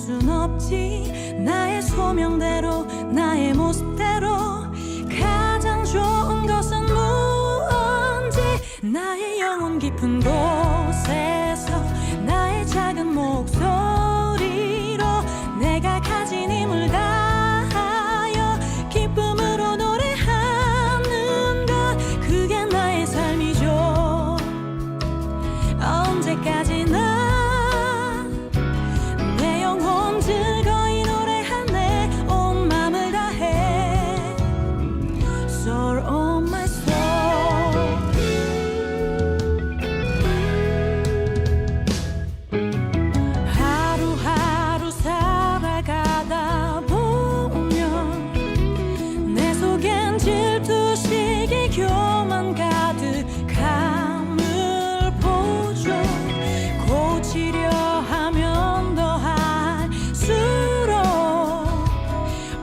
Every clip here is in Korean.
순 없지. 나의 소명대로 나의 모습대로 가장 좋은 것은 무언지. 나의 영혼 깊은 곳에서 나의 작은 목소리로 내가 가진 힘을 다하여 기쁨으로 노래하는 것, 그게 나의 삶이죠. 언제까지나 내 영혼 즐거이 노래하네. 온 맘을 다해 Soul on my soul. 하루하루 살아가다 보면 내 속엔 질투, 시기, 교만 가득함을 보죠. 고치려 하면 더할수록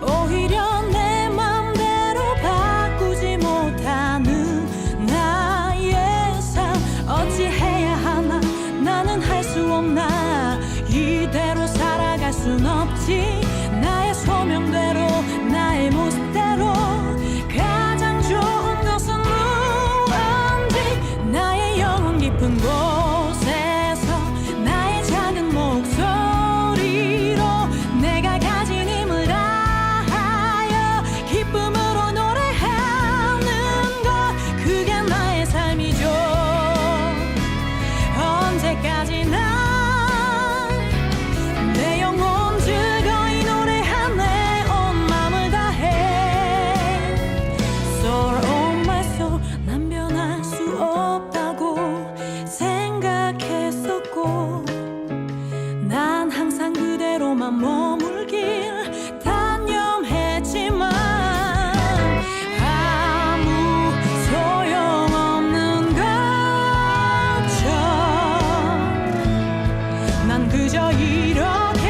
오히려 내 맘대로 바꾸지 못하는 나의 삶. 어찌해야 하나, 나는 할 수 없나. 이대로 살아갈 순 없지. 나의 소명대로 나의 모습대로 가장 좋은 것은 무언지. 나의 영혼 깊은 곳에서 나의 작은 목소리로 내가 가진 힘을 다하여 기쁨으로 노래하는 것, 그게 나의 삶이죠. 언제까지나 내 영혼 즐거이 노래하네. 온 맘을 다해 Soul on my soul. 난 변할 수 없다고 생각했었고 난 항상 그대로만 머물길 단념했지만 아무 소용없는 것처럼 난 그저 이렇게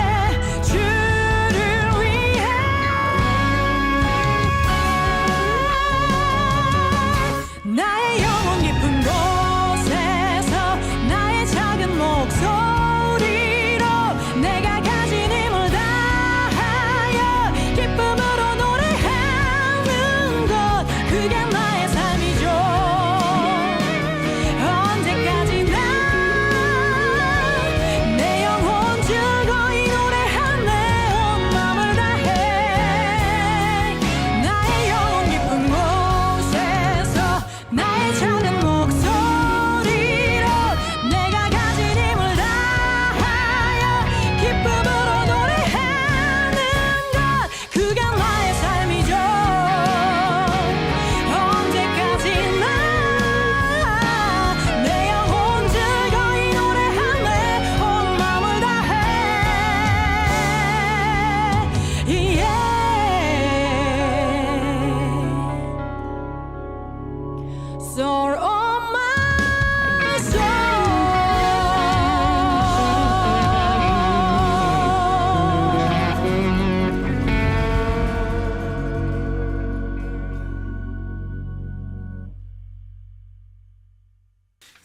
주를 위해 나의 영혼 깊은 곳에서 나의 작은 목소리로 내가 가진 힘을 다하여 기쁨으로 노래하는 것, 그게 나의 삶이죠. 언제까지나 내 영혼 즐거이 노래하네. 온 맘을 다해 나의 영혼 깊은 곳에서 나의 작은 목소리로 내가 가진 힘을 다하여 기쁨으로 노래하는 것, 그게 나의 삶이죠. 언제까지나 내 영혼 즐거이 노래하네. 온 맘을 다해 Soul on my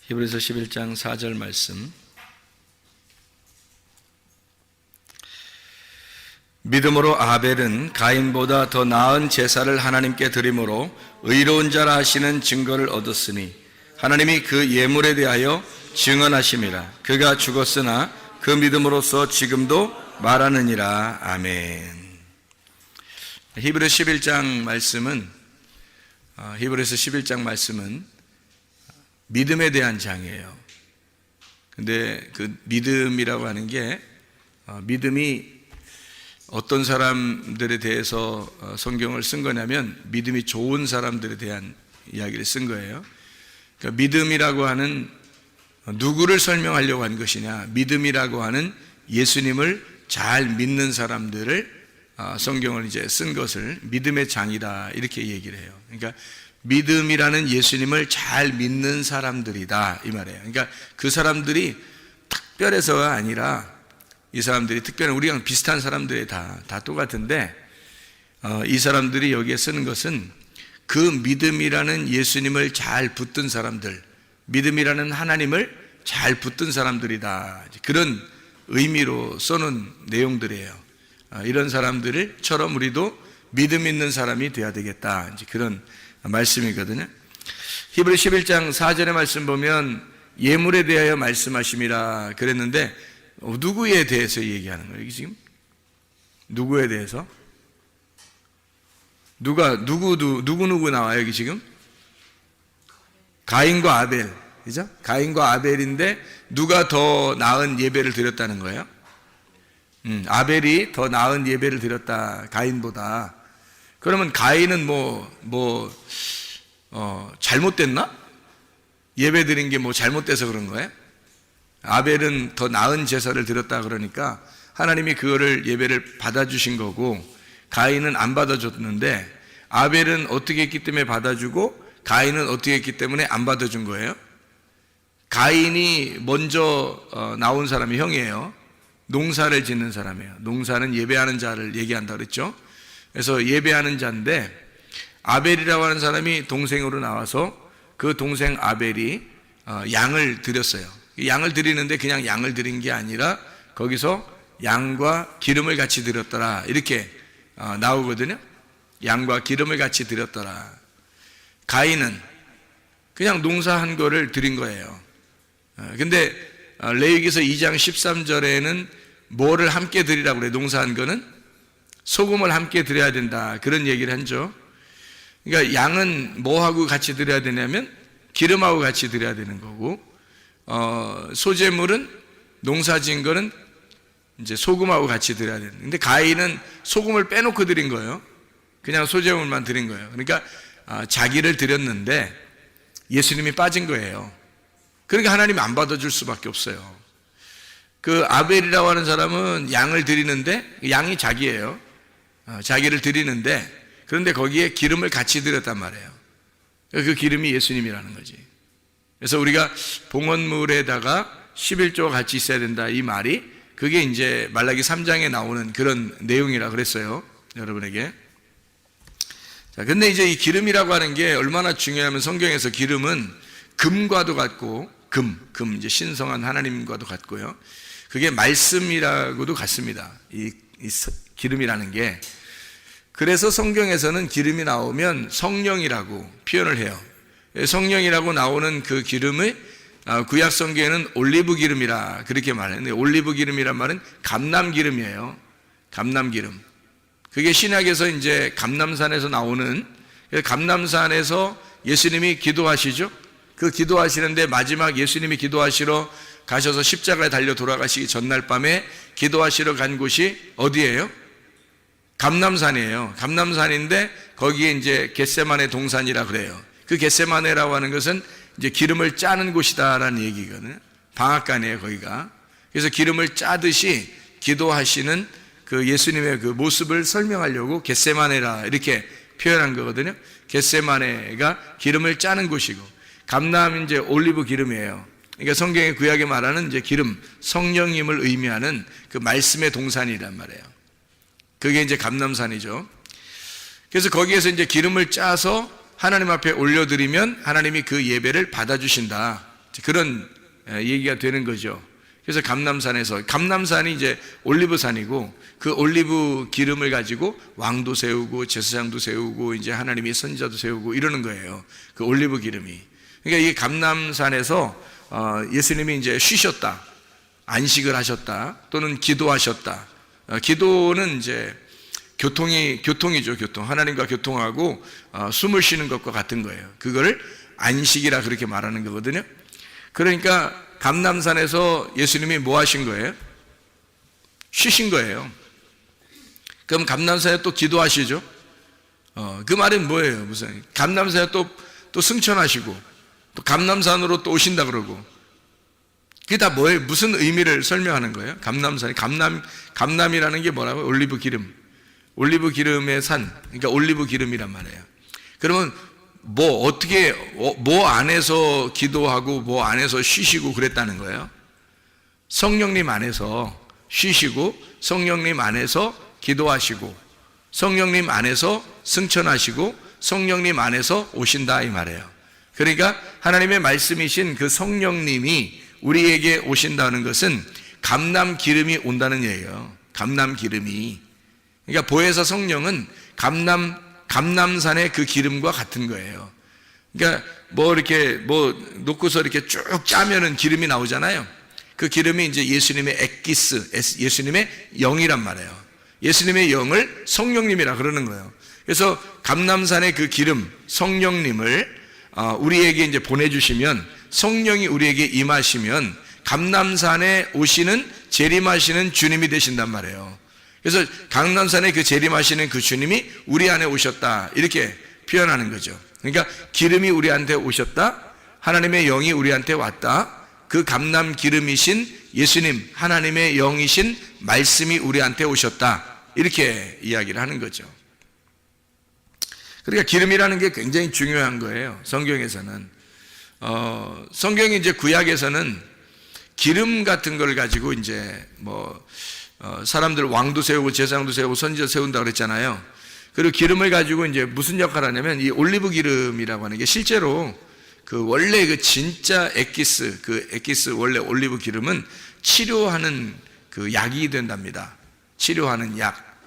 히브리서 11장 4절 말씀. 믿음으로 아벨은 가인보다 더 나은 제사를 하나님께 드림으로 의로운 자라 하시는 증거를 얻었으니 하나님이 그 예물에 대하여 증언하심이라. 그가 죽었으나 그 믿음으로써 지금도 말하느니라. 아멘. 히브리서 11장 말씀은 믿음에 대한 장이에요. 근데 그 믿음이라고 하는 게 믿음이 어떤 사람들에 대해서 성경을 쓴 거냐면 믿음이 좋은 사람들에 대한 이야기를 쓴 거예요. 그러니까 믿음이라고 하는 누구를 설명하려고 한 것이냐, 믿음이라고 하는 예수님을 잘 믿는 사람들을 성경을 이제 쓴 것을 믿음의 장이다 이렇게 얘기를 해요. 그러니까 믿음이라는 예수님을 잘 믿는 사람들이다 이 말이에요. 그러니까 그 사람들이 특별해서가 아니라 이 사람들이 특별한 우리랑 비슷한 사람들이 다 똑같은데 이 사람들이 여기에 쓰는 것은 그 믿음이라는 예수님을 잘 붙든 사람들, 믿음이라는 하나님을 잘 붙든 사람들이다. 그런 의미로 써놓은 내용들이에요. 이런 사람들처럼 우리도 믿음 있는 사람이 되어야 되겠다, 이제 그런 말씀이거든요. 히브리 11장 4절의 말씀 보면 예물에 대하여 말씀하심이라 그랬는데 누구에 대해서 얘기하는 거예요? 지금 누구에 대해서? 누구 나와요 여기 지금? 가인과 아벨, 그죠? 가인과 아벨인데 누가 더 나은 예배를 드렸다는 거예요? 아벨이 더 나은 예배를 드렸다, 가인보다. 그러면 가인은 잘못됐나? 예배 드린 게 잘못돼서 그런 거예요? 아벨은 더 나은 제사를 드렸다 그러니까 하나님이 그거를 예배를 받아주신 거고, 가인은 안 받아줬는데 아벨은 어떻게 했기 때문에 받아주고 가인은 어떻게 했기 때문에 안 받아준 거예요? 가인이 먼저 나온 사람이 형이에요. 농사를 짓는 사람이에요. 농사는 예배하는 자를 얘기한다 그랬죠. 그래서 예배하는 자인데 아벨이라고 하는 사람이 동생으로 나와서 그 동생 아벨이 양을 드렸어요. 양을 드리는데 그냥 양을 드린 게 아니라 거기서 양과 기름을 같이 드렸더라, 이렇게 나오거든요. 양과 기름을 같이 드렸더라. 가인은 그냥 농사한 거를 드린 거예요. 근데 레위기서 2장 13절에는 뭐를 함께 드리라고 그래요? 농사한 거는 소금을 함께 드려야 된다, 그런 얘기를 하죠. 그러니까 양은 뭐하고 같이 드려야 되냐면 기름하고 같이 드려야 되는 거고, 소재물은 농사 지은 거는 이제 소금하고 같이 드려야 되는. 근데 가인은 소금을 빼놓고 드린 거예요. 그냥 소재물만 드린 거예요. 그러니까 자기를 드렸는데 예수님이 빠진 거예요. 그러니까 하나님이 안 받아줄 수밖에 없어요. 그 아벨이라고 하는 사람은 양을 드리는데 양이 자기예요. 자기를 드리는데 그런데 거기에 기름을 같이 드렸단 말이에요. 그 기름이 예수님이라는 거지. 그래서 우리가 봉헌물에다가 11조가 같이 있어야 된다, 이 말이 그게 이제 말라기 3장에 나오는 그런 내용이라 그랬어요, 여러분에게. 자, 근데 이제 이 기름이라고 하는 게 얼마나 중요하면 성경에서 기름은 금과도 같고, 금 이제 신성한 하나님과도 같고요. 그게 말씀이라고도 같습니다. 이 기름이라는 게. 그래서 성경에서는 기름이 나오면 성령이라고 표현을 해요. 성령이라고 나오는 그 기름을 구약 성경에는 올리브 기름이라 그렇게 말해요. 올리브 기름이란 말은 감람기름이에요. 감람기름. 그게 신약에서 이제 감람산에서 나오는, 감람산에서 예수님이 기도하시죠. 그 기도하시는데 마지막 예수님이 기도하시러 가셔서 십자가에 달려 돌아가시기 전날 밤에 기도하시러 간 곳이 어디예요? 감람산이에요. 감람산인데 거기에 이제 겟세마네 동산이라 그래요. 그 겟세마네라고 하는 것은 이제 기름을 짜는 곳이다라는 얘기거든요. 방앗간이에요, 거기가. 그래서 기름을 짜듯이 기도하시는 그 예수님의 그 모습을 설명하려고 겟세마네라 이렇게 표현한 거거든요. 겟세마네가 기름을 짜는 곳이고, 감람 이제 올리브 기름이에요. 그러니까 성경의 구약에 말하는 이제 기름, 성령님을 의미하는 그 말씀의 동산이란 말이에요. 그게 이제 감람산이죠. 그래서 거기에서 이제 기름을 짜서 하나님 앞에 올려드리면 하나님이 그 예배를 받아주신다, 그런 얘기가 되는 거죠. 그래서 감람산이 이제 올리브산이고, 그 올리브 기름을 가지고 왕도 세우고 제사장도 세우고 이제 하나님이 선지자도 세우고 이러는 거예요. 그 올리브 기름이. 그러니까 이 감람산에서 예수님이 이제 쉬셨다, 안식을 하셨다, 또는 기도하셨다. 기도는 이제 교통이죠, 교통. 하나님과 교통하고 숨을 쉬는 것과 같은 거예요. 그거를 안식이라 그렇게 말하는 거거든요. 그러니까 감람산에서 예수님이 뭐 하신 거예요? 쉬신 거예요. 그럼 감람산에 또 기도하시죠. 그 말은 뭐예요? 무슨 감람산에 또 승천하시고 또 감람산으로 또 오신다 그러고, 그게 다 뭐예요? 무슨 의미를 설명하는 거예요? 감람산이 감람이라는 게 뭐라고요? 올리브 기름. 올리브 기름의 산, 그러니까 올리브 기름이란 말이에요. 그러면 뭐 안에서 기도하고 뭐 안에서 쉬시고 그랬다는 거예요? 성령님 안에서 쉬시고, 성령님 안에서 기도하시고, 성령님 안에서 승천하시고, 성령님 안에서 오신다, 이 말이에요. 그러니까 하나님의 말씀이신 그 성령님이 우리에게 오신다는 것은 감람 기름이 온다는 얘기예요. 감람 기름이. 그러니까 보혜사 성령은 감람산의 그 기름과 같은 거예요. 그러니까 이렇게 놓고서 이렇게 쭉 짜면은 기름이 나오잖아요. 그 기름이 이제 예수님의 엑기스, 예수님의 영이란 말이에요. 예수님의 영을 성령님이라 그러는 거예요. 그래서 감람산의 그 기름, 성령님을 우리에게 이제 보내주시면, 성령이 우리에게 임하시면 감람산에 오시는 재림하시는 주님이 되신단 말이에요. 그래서 감람산에 그 재림하시는 그 주님이 우리 안에 오셨다, 이렇게 표현하는 거죠. 그러니까 기름이 우리한테 오셨다, 하나님의 영이 우리한테 왔다, 그 감람 기름이신 예수님, 하나님의 영이신 말씀이 우리한테 오셨다, 이렇게 이야기를 하는 거죠. 그러니까 기름이라는 게 굉장히 중요한 거예요. 성경에서는 성경이 이제 구약에서는 기름 같은 걸 가지고 이제 사람들 왕도 세우고 제사장도 세우고 선지자 세운다 그랬잖아요. 그리고 기름을 가지고 이제 무슨 역할을 하냐면, 이 올리브 기름이라고 하는 게 실제로 원래 그 진짜 엑기스 원래 올리브 기름은 치료하는 그 약이 된답니다. 치료하는 약.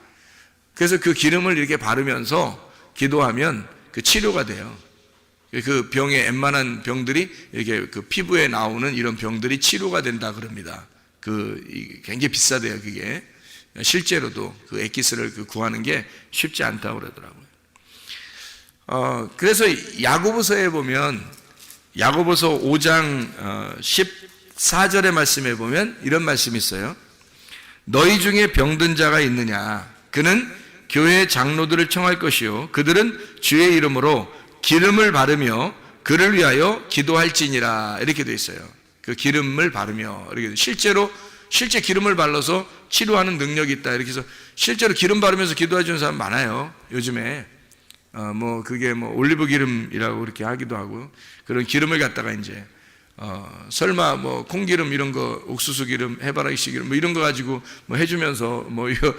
그래서 그 기름을 이렇게 바르면서 기도하면 그 치료가 돼요. 그 병에 웬만한 병들이 이렇게 그 피부에 나오는 이런 병들이 치료가 된다 그럽니다. 굉장히 비싸대요, 그게. 실제로도 그 엑기스를 구하는 게 쉽지 않다고 그러더라고요. 그래서 야고보서에 보면, 야고보서 5장 14절의 말씀에 보면 이런 말씀이 있어요. 너희 중에 병든 자가 있느냐? 그는 교회 장로들을 청할 것이요, 그들은 주의 이름으로 기름을 바르며 그를 위하여 기도할지니라, 이렇게 돼 있어요. 그 기름을 바르며, 이렇게 실제 기름을 발라서 치료하는 능력이 있다, 이렇게 해서 실제로 기름 바르면서 기도해 주는 사람 많아요, 요즘에. 그게 올리브 기름이라고 그렇게 하기도 하고, 그런 기름을 갖다가 이제 설마 콩기름 이런 거, 옥수수 기름, 해바라기 기름 이런 거 가지고 해주면서 이거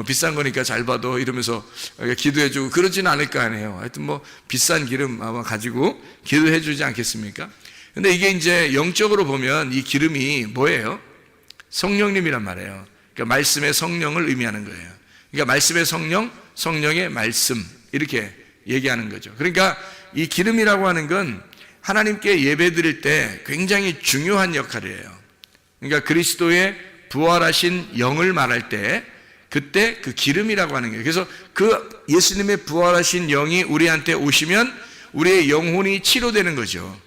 비싼 거니까 잘 받아 이러면서 기도해주고 그러지는 않을 거 아니에요. 하여튼 비싼 기름 아마 가지고 기도해주지 않겠습니까? 근데 이게 이제 영적으로 보면 이 기름이 뭐예요? 성령님이란 말이에요. 그러니까 말씀의 성령을 의미하는 거예요. 그러니까 말씀의 성령, 성령의 말씀, 이렇게 얘기하는 거죠. 그러니까 이 기름이라고 하는 건 하나님께 예배 드릴 때 굉장히 중요한 역할이에요. 그러니까 그리스도의 부활하신 영을 말할 때 그때 그 기름이라고 하는 거예요. 그래서 그 예수님의 부활하신 영이 우리한테 오시면 우리의 영혼이 치료되는 거죠.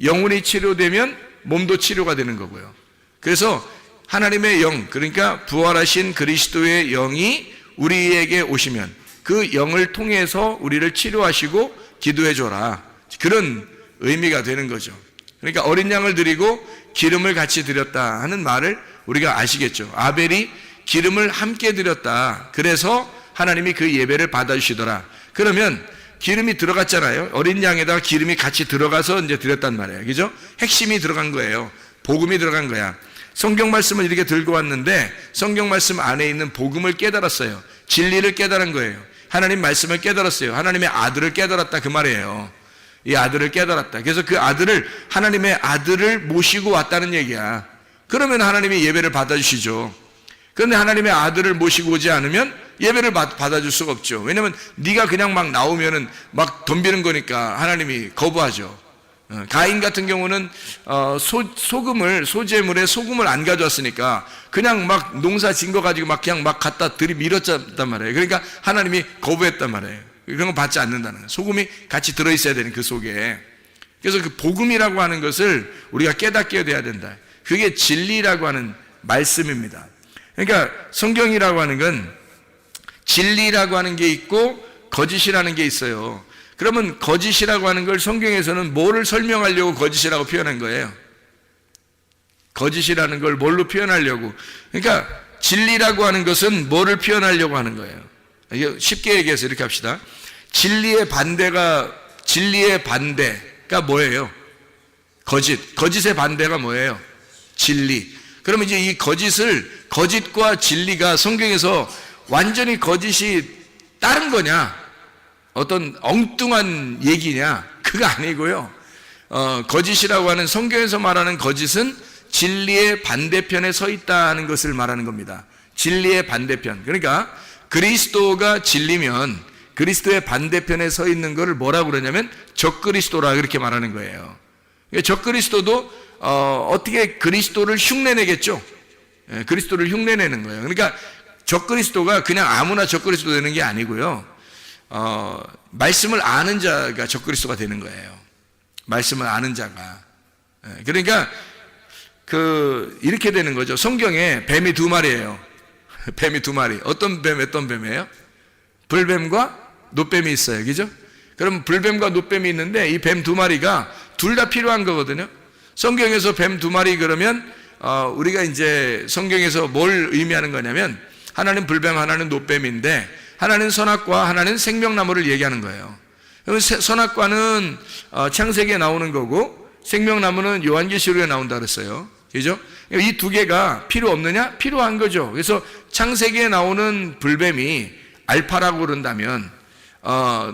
영혼이 치료되면 몸도 치료가 되는 거고요. 그래서 하나님의 영, 그러니까 부활하신 그리스도의 영이 우리에게 오시면 그 영을 통해서 우리를 치료하시고 기도해 줘라, 그런 의미가 되는 거죠. 그러니까 어린 양을 드리고 기름을 같이 드렸다 하는 말을 우리가 아시겠죠. 아벨이 기름을 함께 드렸다, 그래서 하나님이 그 예배를 받아주시더라. 그러면 기름이 들어갔잖아요. 어린 양에다가 기름이 같이 들어가서 이제 드렸단 말이에요. 그죠? 핵심이 들어간 거예요. 복음이 들어간 거야. 성경 말씀을 이렇게 들고 왔는데 성경 말씀 안에 있는 복음을 깨달았어요. 진리를 깨달은 거예요. 하나님 말씀을 깨달았어요. 하나님의 아들을 깨달았다, 그 말이에요. 이 아들을 깨달았다. 그래서 그 아들을, 하나님의 아들을 모시고 왔다는 얘기야. 그러면 하나님이 예배를 받아주시죠. 그런데 하나님의 아들을 모시고 오지 않으면 예배를 받아줄 수가 없죠. 왜냐면 네가 그냥 막 나오면은 막 덤비는 거니까 하나님이 거부하죠. 가인 같은 경우는 소재물에 소금을 안 가져왔으니까 그냥 막 농사 진 거 가지고 막 그냥 막 갖다 들이밀었단 말이에요. 그러니까 하나님이 거부했단 말이에요. 그런 거 받지 않는다는 거예요. 소금이 같이 들어있어야 되는 그 속에. 그래서 그 복음이라고 하는 것을 우리가 깨닫게 돼야 된다. 그게 진리라고 하는 말씀입니다. 그러니까 성경이라고 하는 건 진리라고 하는 게 있고 거짓이라는 게 있어요. 그러면 거짓이라고 하는 걸 성경에서는 뭐를 설명하려고 거짓이라고 표현한 거예요? 거짓이라는 걸 뭘로 표현하려고? 그러니까 진리라고 하는 것은 뭐를 표현하려고 하는 거예요? 쉽게 얘기해서 이렇게 합시다. 진리의 반대가 뭐예요? 거짓. 거짓의 반대가 뭐예요? 진리. 그러면 이제 이 거짓과 진리가 성경에서 완전히 거짓이 다른 거냐? 어떤 엉뚱한 얘기냐? 그거 아니고요. 거짓이라고 하는, 성경에서 말하는 거짓은 진리의 반대편에 서 있다는 것을 말하는 겁니다. 진리의 반대편. 그러니까 그리스도가 진리면 그리스도의 반대편에 서 있는 것을 뭐라고 그러냐면 적그리스도라 그렇게 말하는 거예요. 적그리스도도 어떻게 그리스도를 흉내내겠죠? 그리스도를 흉내내는 거예요. 그러니까 적그리스도가 그냥 아무나 적그리스도 되는 게 아니고요. 말씀을 아는 자가 적그리스도가 되는 거예요. 말씀을 아는 자가. 그러니까 이렇게 되는 거죠. 성경에 뱀이 두 마리예요. 뱀이 두 마리. 어떤 뱀이에요? 불뱀과 노뱀이 있어요. 그죠? 그럼 불뱀과 노뱀이 있는데 이 뱀 두 마리가 둘 다 필요한 거거든요. 성경에서 뱀 두 마리 그러면 우리가 이제 성경에서 뭘 의미하는 거냐면 하나는 불뱀, 하나는 노뱀인데 하나는 선악과, 하나는 생명나무를 얘기하는 거예요. 선악과는 창세기에 나오는 거고 생명나무는 요한계시록에 나온다 그랬어요. 그죠? 이 두 개가 필요 없느냐? 필요한 거죠. 그래서 창세기에 나오는 불뱀이 알파라고 그런다면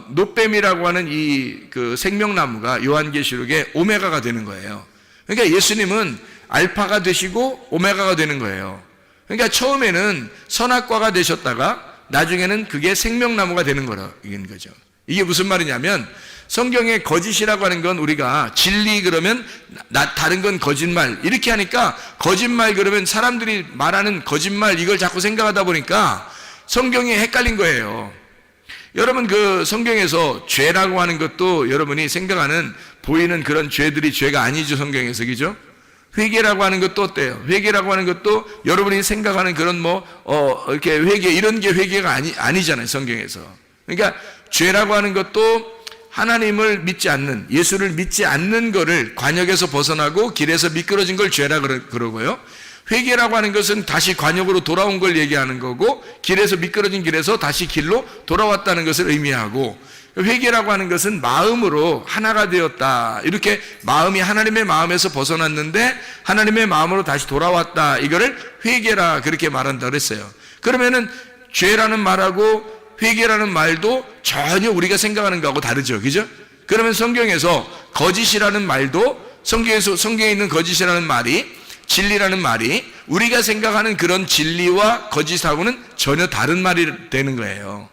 노뱀이라고 하는 그 생명나무가 요한계시록의 오메가가 되는 거예요. 그러니까 예수님은 알파가 되시고 오메가가 되는 거예요. 그러니까 처음에는 선악과가 되셨다가 나중에는 그게 생명나무가 되는 거라는 거죠. 이게 무슨 말이냐면 성경에 거짓이라고 하는 건 우리가 진리 그러면 다른 건 거짓말 이렇게 하니까 거짓말 그러면 사람들이 말하는 거짓말 이걸 자꾸 생각하다 보니까 성경이 헷갈린 거예요. 여러분 그 성경에서 죄라고 하는 것도 여러분이 생각하는 보이는 그런 죄들이 죄가 아니죠. 성경에서. 그죠? 회개라고 하는 것도 어때요? 회개라고 하는 것도 여러분이 생각하는 그런 이렇게 회개 이런 게 회개가 아니잖아요. 성경에서. 그러니까 죄라고 하는 것도 하나님을 믿지 않는, 예수를 믿지 않는 거를 관역에서 벗어나고 길에서 미끄러진 걸 죄라 그러고요. 회개라고 하는 것은 다시 관역으로 돌아온 걸 얘기하는 거고 길에서 미끄러진 길에서 다시 길로 돌아왔다는 것을 의미하고 회개라고 하는 것은 마음으로 하나가 되었다. 이렇게 마음이 하나님의 마음에서 벗어났는데 하나님의 마음으로 다시 돌아왔다. 이거를 회개라 그렇게 말한다 그랬어요. 그러면은 죄라는 말하고 회개라는 말도 전혀 우리가 생각하는 거하고 다르죠. 그죠? 그러면 성경에서 거짓이라는 말도 성경에 있는 거짓이라는 말이 진리라는 말이 우리가 생각하는 그런 진리와 거짓하고는 전혀 다른 말이 되는 거예요.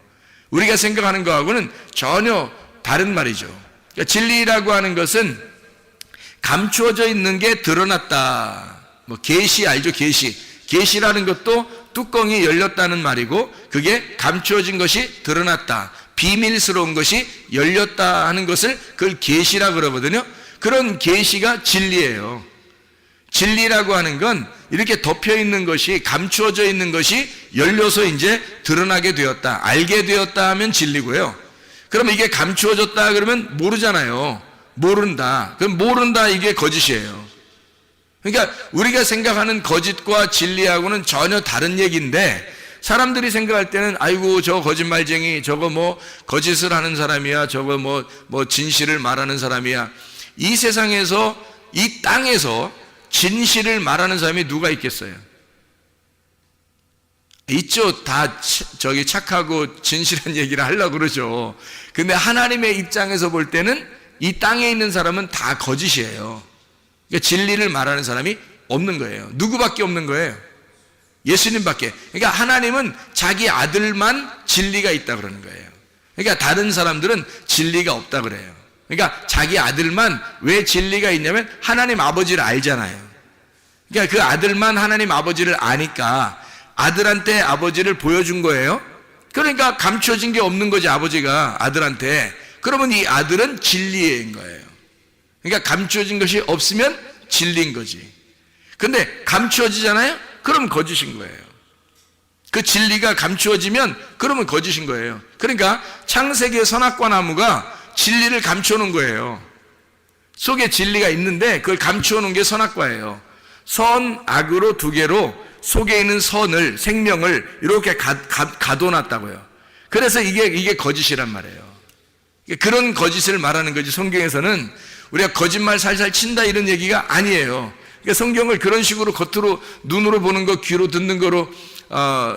우리가 생각하는 거하고는 전혀 다른 말이죠. 그러니까 진리라고 하는 것은 감추어져 있는 게 드러났다. 계시 알죠? 계시라는 것도 뚜껑이 열렸다는 말이고 그게 감추어진 것이 드러났다. 비밀스러운 것이 열렸다 하는 것을 그걸 계시라 그러거든요. 그런 계시가 진리예요. 진리라고 하는 건 이렇게 덮여 있는 것이 감추어져 있는 것이 열려서 이제 드러나게 되었다. 알게 되었다 하면 진리고요. 그러면 이게 감추어졌다 그러면 모르잖아요. 모른다. 그럼 모른다 이게 거짓이에요. 그러니까 우리가 생각하는 거짓과 진리하고는 전혀 다른 얘기인데 사람들이 생각할 때는 아이고 저 거짓말쟁이 저거 거짓을 하는 사람이야 저거 진실을 말하는 사람이야. 이 세상에서 이 땅에서 진실을 말하는 사람이 누가 있겠어요? 있죠. 다 저기 착하고 진실한 얘기를 하려고 그러죠. 근데 하나님의 입장에서 볼 때는 이 땅에 있는 사람은 다 거짓이에요. 그러니까 진리를 말하는 사람이 없는 거예요. 누구밖에 없는 거예요? 예수님밖에. 그러니까 하나님은 자기 아들만 진리가 있다 그러는 거예요. 그러니까 다른 사람들은 진리가 없다 그래요. 그러니까 자기 아들만 왜 진리가 있냐면 하나님 아버지를 알잖아요. 그러니까 그 아들만 하나님 아버지를 아니까 아들한테 아버지를 보여준 거예요. 그러니까 감춰진 게 없는 거지 아버지가 아들한테. 그러면 이 아들은 진리인 거예요. 그러니까 감춰진 것이 없으면 진리인 거지. 근데 감추어지잖아요? 그럼 거짓인 거예요. 그 진리가 감추어지면 그러면 거짓인 거예요. 그러니까 창세기의 선악과 나무가 진리를 감춰놓은 거예요. 속에 진리가 있는데 그걸 감춰놓은 게 선악과예요. 선, 악으로 두 개로 속에 있는 선을, 생명을 이렇게 가둬놨다고요. 그래서 이게 거짓이란 말이에요. 그런 거짓을 말하는 거지. 성경에서는 우리가 거짓말 살살 친다 이런 얘기가 아니에요. 그러니까 성경을 그런 식으로 겉으로 눈으로 보는 거, 귀로 듣는 거로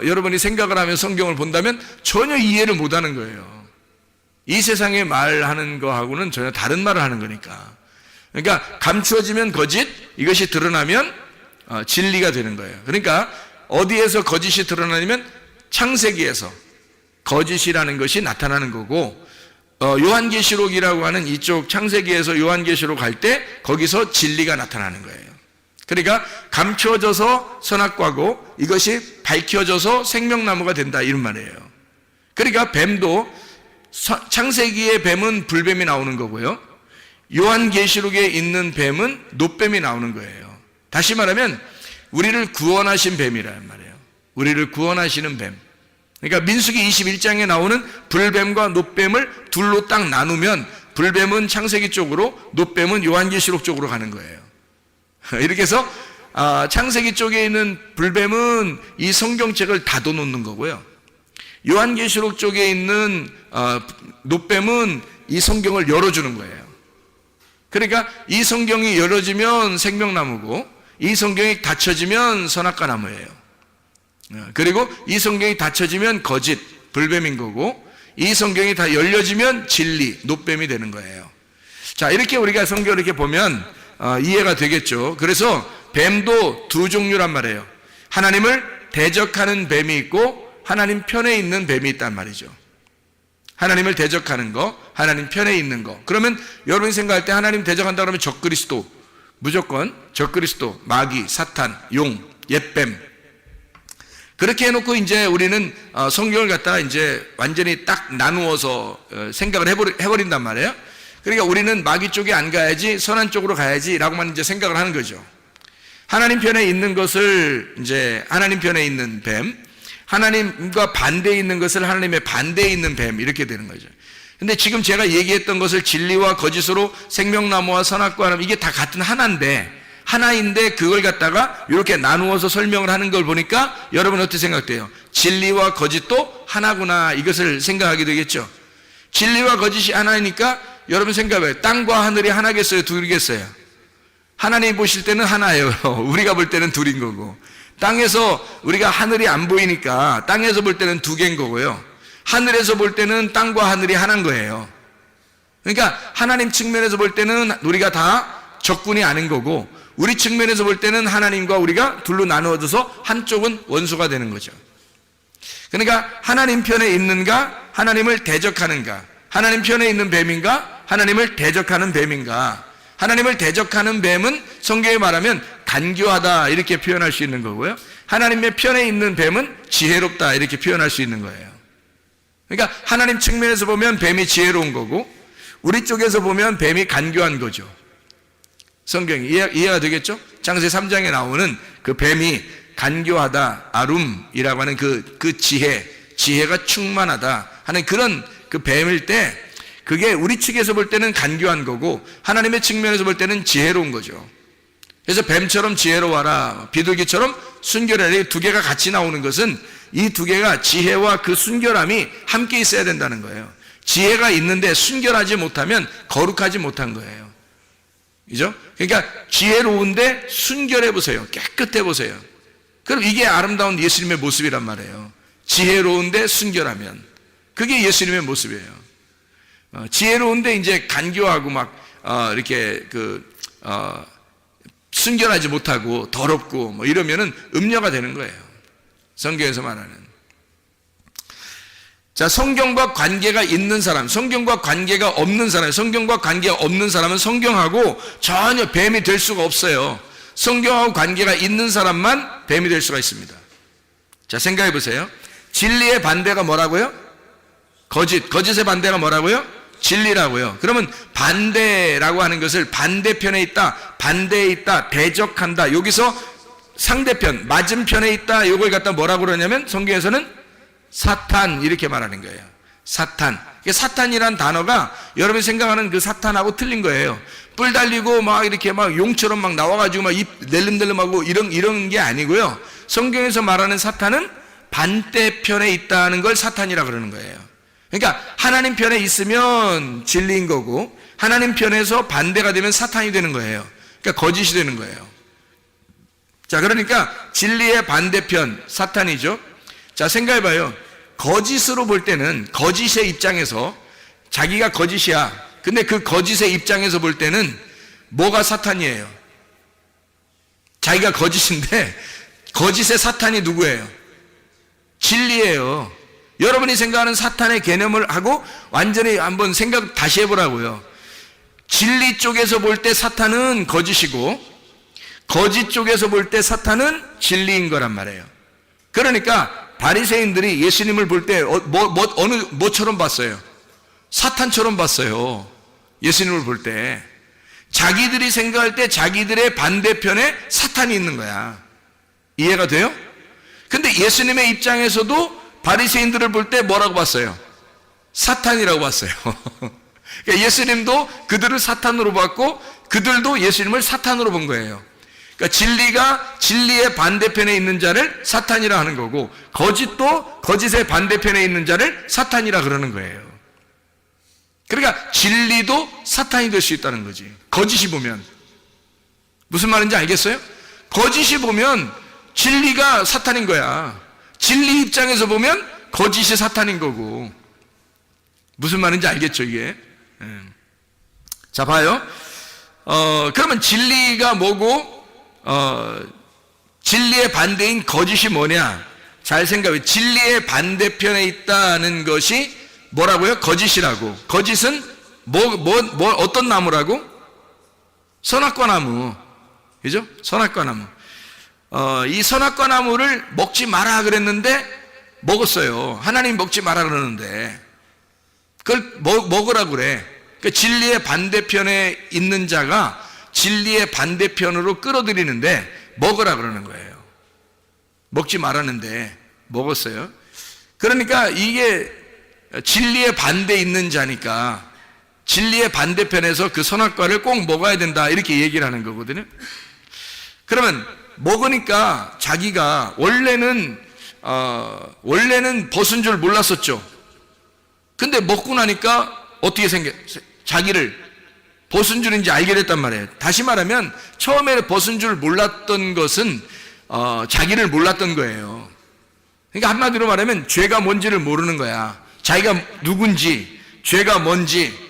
여러분이 생각을 하면 성경을 본다면 전혀 이해를 못하는 거예요. 이 세상에 말하는 거하고는 전혀 다른 말을 하는 거니까. 그러니까 감추어지면 거짓, 이것이 드러나면 진리가 되는 거예요. 그러니까 어디에서 거짓이 드러나냐면 창세기에서 거짓이라는 것이 나타나는 거고, 요한계시록이라고 하는 이쪽 창세기에서 요한계시록 갈 때 거기서 진리가 나타나는 거예요. 그러니까 감춰져서 선악과고 이것이 밝혀져서 생명나무가 된다, 이런 말이에요. 그러니까 뱀도 창세기의 뱀은 불뱀이 나오는 거고요, 요한계시록에 있는 뱀은 놋뱀이 나오는 거예요. 다시 말하면 우리를 구원하신 뱀이란 말이에요. 우리를 구원하시는 뱀. 그러니까 민수기 21장에 나오는 불뱀과 놋뱀을 둘로 딱 나누면 불뱀은 창세기 쪽으로, 놋뱀은 요한계시록 쪽으로 가는 거예요. 이렇게 해서 창세기 쪽에 있는 불뱀은 이 성경책을 닫아놓는 거고요, 요한계시록 쪽에 있는 놋뱀은 이 성경을 열어주는 거예요. 그러니까 이 성경이 열어지면 생명나무고 이 성경이 닫혀지면 선악과 나무예요. 그리고 이 성경이 닫혀지면 거짓, 불뱀인 거고, 이 성경이 다 열려지면 진리, 놋뱀이 되는 거예요. 자, 이렇게 우리가 성경을 이렇게 보면 이해가 되겠죠. 그래서 뱀도 두 종류란 말이에요. 하나님을 대적하는 뱀이 있고 하나님 편에 있는 뱀이 있단 말이죠. 하나님을 대적하는 거, 하나님 편에 있는 거. 그러면 여러분이 생각할 때 하나님 대적한다 그러면 적그리스도, 무조건 적그리스도, 마귀, 사탄, 용, 옛뱀. 그렇게 해놓고 이제 우리는 성경을 갖다가 이제 완전히 딱 나누어서 생각을 해버린단 말이에요. 그러니까 우리는 마귀 쪽에 안 가야지, 선한 쪽으로 가야지라고만 이제 생각을 하는 거죠. 하나님 편에 있는 것을 이제 하나님 편에 있는 뱀, 하나님과 반대에 있는 것을 하나님의 반대에 있는 뱀, 이렇게 되는 거죠. 근데 지금 제가 얘기했던 것을 진리와 거짓으로 생명나무와 선악과 나무, 이게 다 같은 하나인데 그걸 갖다가 이렇게 나누어서 설명을 하는 걸 보니까 여러분 어떻게 생각돼요? 진리와 거짓도 하나구나, 이것을 생각하게 되겠죠. 진리와 거짓이 하나니까 여러분 생각해봐요. 땅과 하늘이 하나겠어요, 둘이겠어요? 하나님 보실 때는 하나예요. 우리가 볼 때는 둘인 거고, 땅에서 우리가 하늘이 안 보이니까 땅에서 볼 때는 두 개인 거고요, 하늘에서 볼 때는 땅과 하늘이 하나인 거예요. 그러니까 하나님 측면에서 볼 때는 우리가 다 적군이 아닌 거고, 우리 측면에서 볼 때는 하나님과 우리가 둘로 나누어져서 한쪽은 원수가 되는 거죠. 그러니까 하나님 편에 있는가, 하나님을 대적하는가, 하나님 편에 있는 뱀인가, 하나님을 대적하는 뱀인가. 하나님을 대적하는 뱀은 성경에 말하면 간교하다, 이렇게 표현할 수 있는 거고요, 하나님의 편에 있는 뱀은 지혜롭다, 이렇게 표현할 수 있는 거예요. 그러니까 하나님 측면에서 보면 뱀이 지혜로운 거고, 우리 쪽에서 보면 뱀이 간교한 거죠. 성경이 이해가 되겠죠? 창세 3장에 나오는 그 뱀이 간교하다, 아룸이라고 하는 그 지혜가 충만하다 하는 그런 그 뱀일 때, 그게 우리 측에서 볼 때는 간교한 거고 하나님의 측면에서 볼 때는 지혜로운 거죠. 그래서 뱀처럼 지혜로워라, 비둘기처럼 순결하라, 이 두 개가 같이 나오는 것은 이 두 개가 지혜와 그 순결함이 함께 있어야 된다는 거예요. 지혜가 있는데 순결하지 못하면 거룩하지 못한 거예요. 그죠? 그러니까 지혜로운데 순결해 보세요. 깨끗해 보세요. 그럼 이게 아름다운 예수님의 모습이란 말이에요. 지혜로운데 순결하면 그게 예수님의 모습이에요. 지혜로운데 이제 간교하고 이렇게 순결하지 못하고 더럽고 뭐 이러면은 음녀가 되는 거예요. 성경에서 말하는. 자, 성경과 관계가 있는 사람, 성경과 관계가 없는 사람, 성경과 관계가 없는 사람은 성경하고 전혀 뱀이 될 수가 없어요. 성경하고 관계가 있는 사람만 뱀이 될 수가 있습니다. 자, 생각해 보세요. 진리의 반대가 뭐라고요? 거짓의 반대가 뭐라고요? 진리라고요. 그러면 반대라고 하는 것을 반대편에 있다, 반대에 있다, 대적한다, 여기서 상대편, 맞은편에 있다, 이걸 갖다 뭐라고 그러냐면 성경에서는 사탄, 이렇게 말하는 거예요. 사탄. 사탄이란 단어가 여러분이 생각하는 그 사탄하고 틀린 거예요. 뿔 달리고 이렇게 용처럼 나와가지고 입 낼름낼름하고 이런 게 아니고요. 성경에서 말하는 사탄은 반대편에 있다는 걸 사탄이라 그러는 거예요. 그러니까 하나님 편에 있으면 진리인 거고, 하나님 편에서 반대가 되면 사탄이 되는 거예요. 그러니까 거짓이 되는 거예요. 자, 그러니까 진리의 반대편 사탄이죠. 자, 생각해봐요. 거짓으로 볼 때는, 거짓의 입장에서 자기가 거짓이야. 근데 그 거짓의 입장에서 볼 때는 뭐가 사탄이에요? 자기가 거짓인데 거짓의 사탄이 누구예요? 진리예요. 여러분이 생각하는 사탄의 개념을 하고 완전히 한번 생각 다시 해보라고요. 진리 쪽에서 볼 때 사탄은 거짓이고 거짓 쪽에서 볼 때 사탄은 진리인 거란 말이에요. 그러니까 바리새인들이 예수님을 볼 때 뭐처럼 봤어요? 사탄처럼 봤어요. 예수님을 볼 때 자기들이 생각할 때 자기들의 반대편에 사탄이 있는 거야. 이해가 돼요? 근데 예수님의 입장에서도 바리새인들을 볼 때 뭐라고 봤어요? 사탄이라고 봤어요. 그러니까 예수님도 그들을 사탄으로 봤고 그들도 예수님을 사탄으로 본 거예요. 그러니까 진리가 진리의 반대편에 있는 자를 사탄이라 하는 거고 거짓도 거짓의 반대편에 있는 자를 사탄이라 그러는 거예요. 그러니까 진리도 사탄이 될 수 있다는 거지. 거짓이 보면 무슨 말인지 알겠어요? 거짓이 보면 진리가 사탄인 거야. 진리 입장에서 보면 거짓이 사탄인 거고. 무슨 말인지 알겠죠 이게? 자 봐요. 그러면 진리가 뭐고 진리의 반대인 거짓이 뭐냐? 잘 생각해. 진리의 반대편에 있다는 것이 뭐라고요? 거짓이라고. 거짓은 어떤 나무라고? 선악과 나무. 그죠? 선악과 나무. 이 선악과 나무를 먹지 마라 그랬는데 먹었어요. 하나님 먹지 마라 그러는데 그걸 먹으라 그래. 그러니까 진리의 반대편에 있는 자가 진리의 반대편으로 끌어들이는데 먹으라 그러는 거예요. 먹지 말았는데 먹었어요. 그러니까 이게 진리의 반대에 있는 자니까 진리의 반대편에서 그 선악과를 꼭 먹어야 된다 이렇게 얘기를 하는 거거든요. 그러면 먹으니까 자기가 원래는 벗은 줄 몰랐었죠. 근데 먹고 나니까 어떻게 자기를 벗은 줄인지 알게 됐단 말이에요. 다시 말하면 처음에 벗은 줄 몰랐던 것은 자기를 몰랐던 거예요. 그러니까 한마디로 말하면 죄가 뭔지를 모르는 거야. 자기가 누군지, 죄가 뭔지.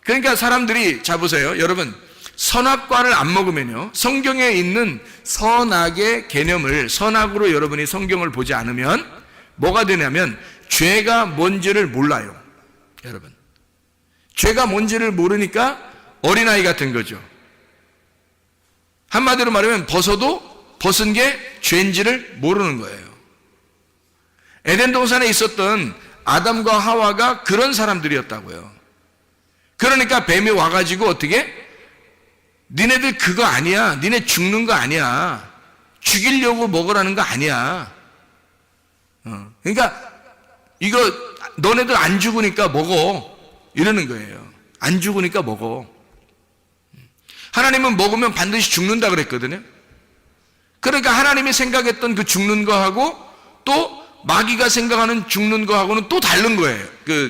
그러니까 사람들이, 자 보세요 여러분, 선악과를 안 먹으면요 성경에 있는 선악의 개념을, 선악으로 여러분이 성경을 보지 않으면 뭐가 되냐면 죄가 뭔지를 몰라요. 여러분, 죄가 뭔지를 모르니까 어린아이 같은 거죠. 한마디로 말하면 벗은 게 죄인지를 모르는 거예요. 에덴 동산에 있었던 아담과 하와가 그런 사람들이었다고요. 그러니까 뱀이 와가지고 어떻게? 니네들 그거 아니야. 니네 죽는 거 아니야. 죽이려고 먹으라는 거 아니야. 그러니까 이거 너네들 안 죽으니까 먹어. 이러는 거예요. 안 죽으니까 먹어. 하나님은 먹으면 반드시 죽는다 그랬거든요. 그러니까 하나님이 생각했던 그 죽는 거하고 또 마귀가 생각하는 죽는 거하고는 또 다른 거예요.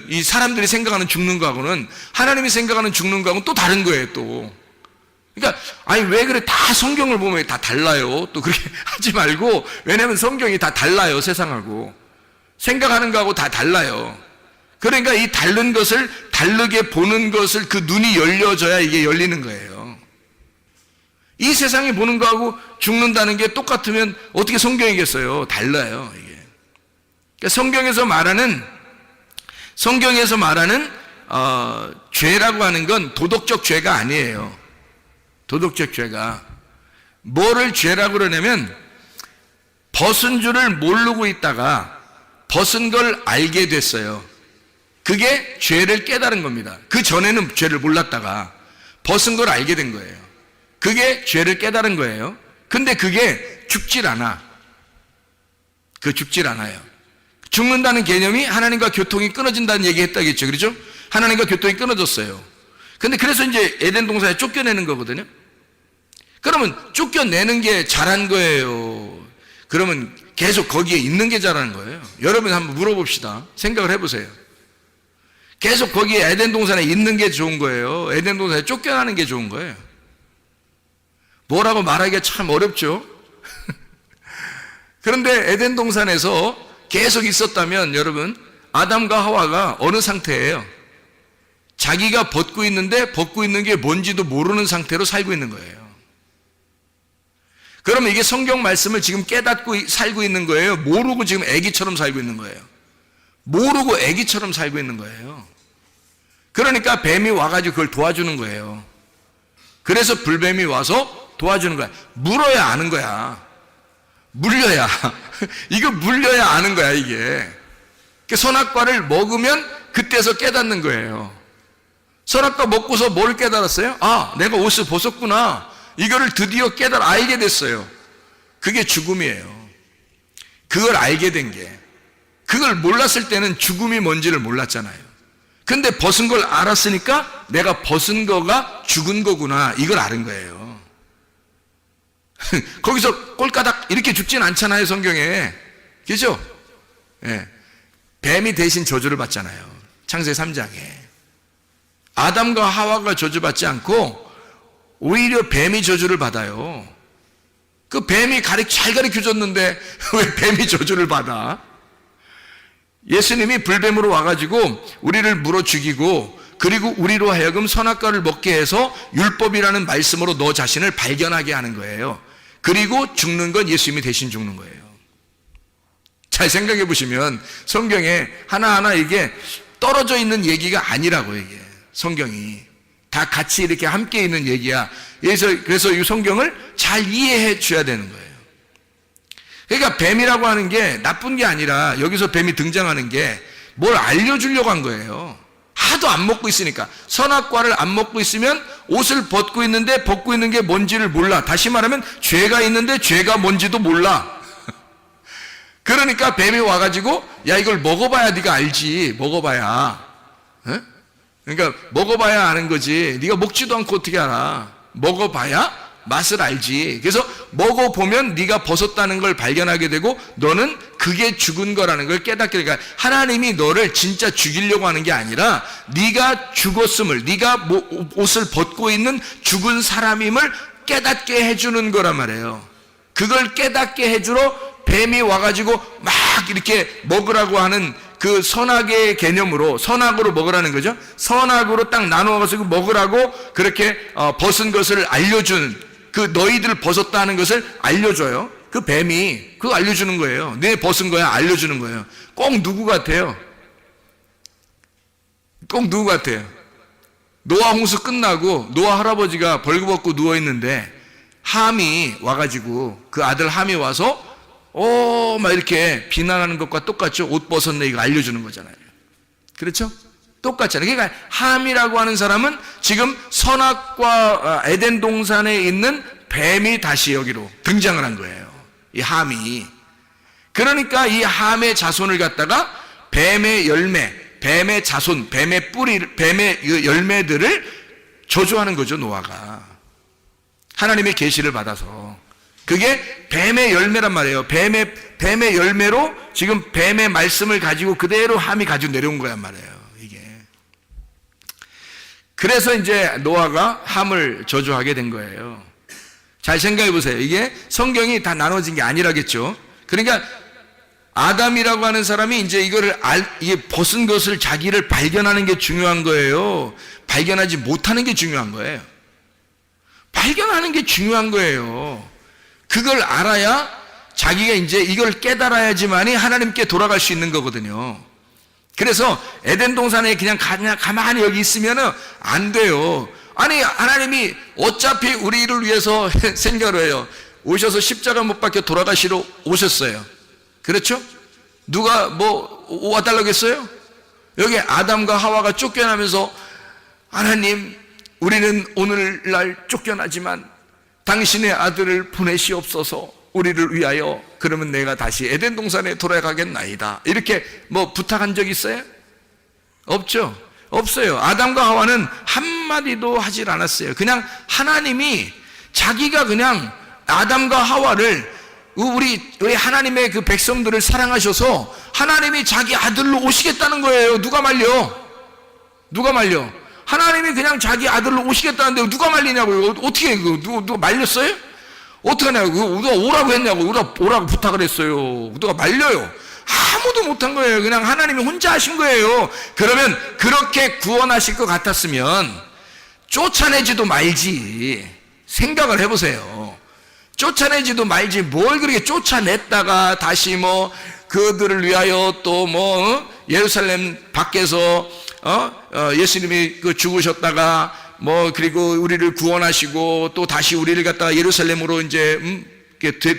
이 사람들이 생각하는 죽는 거하고는 하나님이 생각하는 죽는 거하고는 또 다른 거예요, 또. 그러니까, 아니, 왜 그래? 다 성경을 보면 다 달라요. 또 그렇게 하지 말고, 왜냐면 성경이 다 달라요, 세상하고. 생각하는 거하고 다 달라요. 그러니까 이 다른 것을 다르게 보는 것을 그 눈이 열려져야 이게 열리는 거예요. 이 세상이 보는 거하고 죽는다는 게 똑같으면 어떻게 성경이겠어요? 달라요, 이게. 그러니까 성경에서 말하는 죄라고 하는 건 도덕적 죄가 아니에요. 도덕적 죄가. 뭐를 죄라고 그러냐면 벗은 줄을 모르고 있다가 벗은 걸 알게 됐어요. 그게 죄를 깨달은 겁니다. 그 전에는 죄를 몰랐다가 벗은 걸 알게 된 거예요. 그게 죄를 깨달은 거예요. 근데 그게 죽질 않아. 죽질 않아요. 죽는다는 개념이 하나님과 교통이 끊어진다는 얘기 했다겠죠. 그렇죠? 하나님과 교통이 끊어졌어요. 근데 그래서 이제 에덴 동산에 쫓겨내는 거거든요. 그러면 쫓겨내는 게 잘한 거예요? 그러면 계속 거기에 있는 게 잘한 거예요? 여러분 한번 물어봅시다. 생각을 해보세요. 계속 거기에 에덴 동산에 있는 게 좋은 거예요? 에덴 동산에 쫓겨나는 게 좋은 거예요? 뭐라고 말하기가 참 어렵죠? 그런데 에덴 동산에서 계속 있었다면 여러분, 아담과 하와가 어느 상태예요? 자기가 벗고 있는데 벗고 있는 게 뭔지도 모르는 상태로 살고 있는 거예요. 그러면 이게 성경 말씀을 지금 깨닫고 살고 있는 거예요? 모르고 지금 애기처럼 살고 있는 거예요? 모르고 애기처럼 살고 있는 거예요. 그러니까 뱀이 와가지고 그걸 도와주는 거예요. 그래서 불뱀이 와서 도와주는 거야. 물어야 아는 거야. 물려야. 이거 물려야 아는 거야, 이게. 선악과를 먹으면 그때서 깨닫는 거예요. 선악과 먹고서 뭘 깨달았어요? 아, 내가 옷을 벗었구나. 이거를 드디어 알게 됐어요. 그게 죽음이에요. 그걸 알게 된 게. 그걸 몰랐을 때는 죽음이 뭔지를 몰랐잖아요. 근데 벗은 걸 알았으니까 내가 벗은 거가 죽은 거구나. 이걸 아는 거예요. 거기서 꼴까닥 이렇게 죽진 않잖아요, 성경에. 그죠? 예. 뱀이 대신 저주를 받잖아요. 창세기 3장에. 아담과 하와가 저주받지 않고 오히려 뱀이 저주를 받아요. 그 뱀이 잘 가르쳐줬는데 왜 뱀이 저주를 받아? 예수님이 불뱀으로 와가지고 우리를 물어 죽이고, 그리고 우리로 하여금 선악과를 먹게 해서 율법이라는 말씀으로 너 자신을 발견하게 하는 거예요. 그리고 죽는 건 예수님이 대신 죽는 거예요. 잘 생각해 보시면 성경에 하나하나 이게 떨어져 있는 얘기가 아니라고, 이게 성경이 다 같이 이렇게 함께 있는 얘기야. 그래서 이 성경을 잘 이해해 줘야 되는 거예요. 그러니까 뱀이라고 하는 게 나쁜 게 아니라 여기서 뱀이 등장하는 게 뭘 알려주려고 한 거예요. 하도 안 먹고 있으니까. 선악과를 안 먹고 있으면 옷을 벗고 있는데 벗고 있는 게 뭔지를 몰라. 다시 말하면 죄가 있는데 죄가 뭔지도 몰라. 그러니까 뱀이 와가지고 야, 이걸 먹어봐야 네가 알지. 먹어봐야. 에? 그러니까 먹어봐야 아는 거지. 네가 먹지도 않고 어떻게 알아. 먹어봐야 맛을 알지. 그래서 먹어보면 네가 벗었다는 걸 발견하게 되고 너는 그게 죽은 거라는 걸 깨닫게 되니까, 하나님이 너를 진짜 죽이려고 하는 게 아니라 네가 죽었음을, 네가 옷을 벗고 있는 죽은 사람임을 깨닫게 해주는 거란 말이에요. 그걸 깨닫게 해주러 뱀이 와가지고 막 이렇게 먹으라고 하는 그 선악의 개념으로, 선악으로 먹으라는 거죠. 선악으로 딱 나누어가지고 먹으라고 그렇게 벗은 것을 알려준, 그 너희들 벗었다는 것을 알려줘요. 그 뱀이 그거 알려주는 거예요. 네 벗은 거야 알려주는 거예요. 꼭 누구 같아요? 꼭 누구 같아요? 노아 홍수 끝나고 노아 할아버지가 벌거벗고 누워있는데 함이 와가지고, 그 아들 함이 와서 막 이렇게 비난하는 것과 똑같죠. 옷 벗었네 이거 알려주는 거잖아요. 그렇죠? 똑같잖아요. 그러니까 함이라고 하는 사람은 지금 선악과 에덴 동산에 있는 뱀이 다시 여기로 등장을 한 거예요. 이 함이. 그러니까 이 함의 자손을 갖다가 뱀의 열매, 뱀의 자손, 뱀의 뿌리, 뱀의 열매들을 저주하는 거죠, 노아가. 하나님의 계시를 받아서. 그게 뱀의 열매란 말이에요. 뱀의 열매로 지금 뱀의 말씀을 가지고 그대로 함이 가지고 내려온 거란 말이에요, 이게. 그래서 이제 노아가 함을 저주하게 된 거예요. 잘 생각해 보세요. 이게 성경이 다 나눠진 게 아니라겠죠. 그러니까 아담이라고 하는 사람이 이제 이게 벗은 것을, 자기를 발견하는 게 중요한 거예요. 발견하지 못하는 게 중요한 거예요. 발견하는 게 중요한 거예요. 그걸 알아야 자기가 이제 이걸 깨달아야지만이 하나님께 돌아갈 수 있는 거거든요. 그래서 에덴 동산에 그냥 가만히 여기 있으면은 안 돼요. 아니, 하나님이 어차피 우리를 위해서 생겨를 해요. 오셔서 십자가 못 박혀 돌아가시러 오셨어요. 그렇죠? 누가 와달라고 했어요? 여기 아담과 하와가 쫓겨나면서 하나님, 우리는 오늘날 쫓겨나지만 당신의 아들을 보내시옵소서, 우리를 위하여. 그러면 내가 다시 에덴 동산에 돌아가겠나이다. 이렇게 부탁한 적 있어요? 없죠? 없어요. 아담과 하와는 한마디도 하질 않았어요. 그냥 하나님이 자기가 그냥 아담과 하와를, 우리 하나님의 그 백성들을 사랑하셔서 하나님이 자기 아들로 오시겠다는 거예요. 누가 말려? 누가 말려? 하나님이 그냥 자기 아들로 오시겠다는데 누가 말리냐고요? 어떻게 누가 말렸어요? 어떻게 하냐고. 누가 오라고 했냐고. 누가 오라고 부탁을 했어요. 누가 말려요? 아무도 못한 거예요. 그냥 하나님이 혼자 하신 거예요. 그러면 그렇게 구원하실 것 같았으면 쫓아내지도 말지. 생각을 해보세요. 쫓아내지도 말지 뭘 그렇게 쫓아냈다가 다시 뭐 그들을 위하여 또 뭐 예루살렘 밖에서 예수님이 그 죽으셨다가 뭐 그리고 우리를 구원하시고 또 다시 우리를 갖다가 예루살렘으로 이제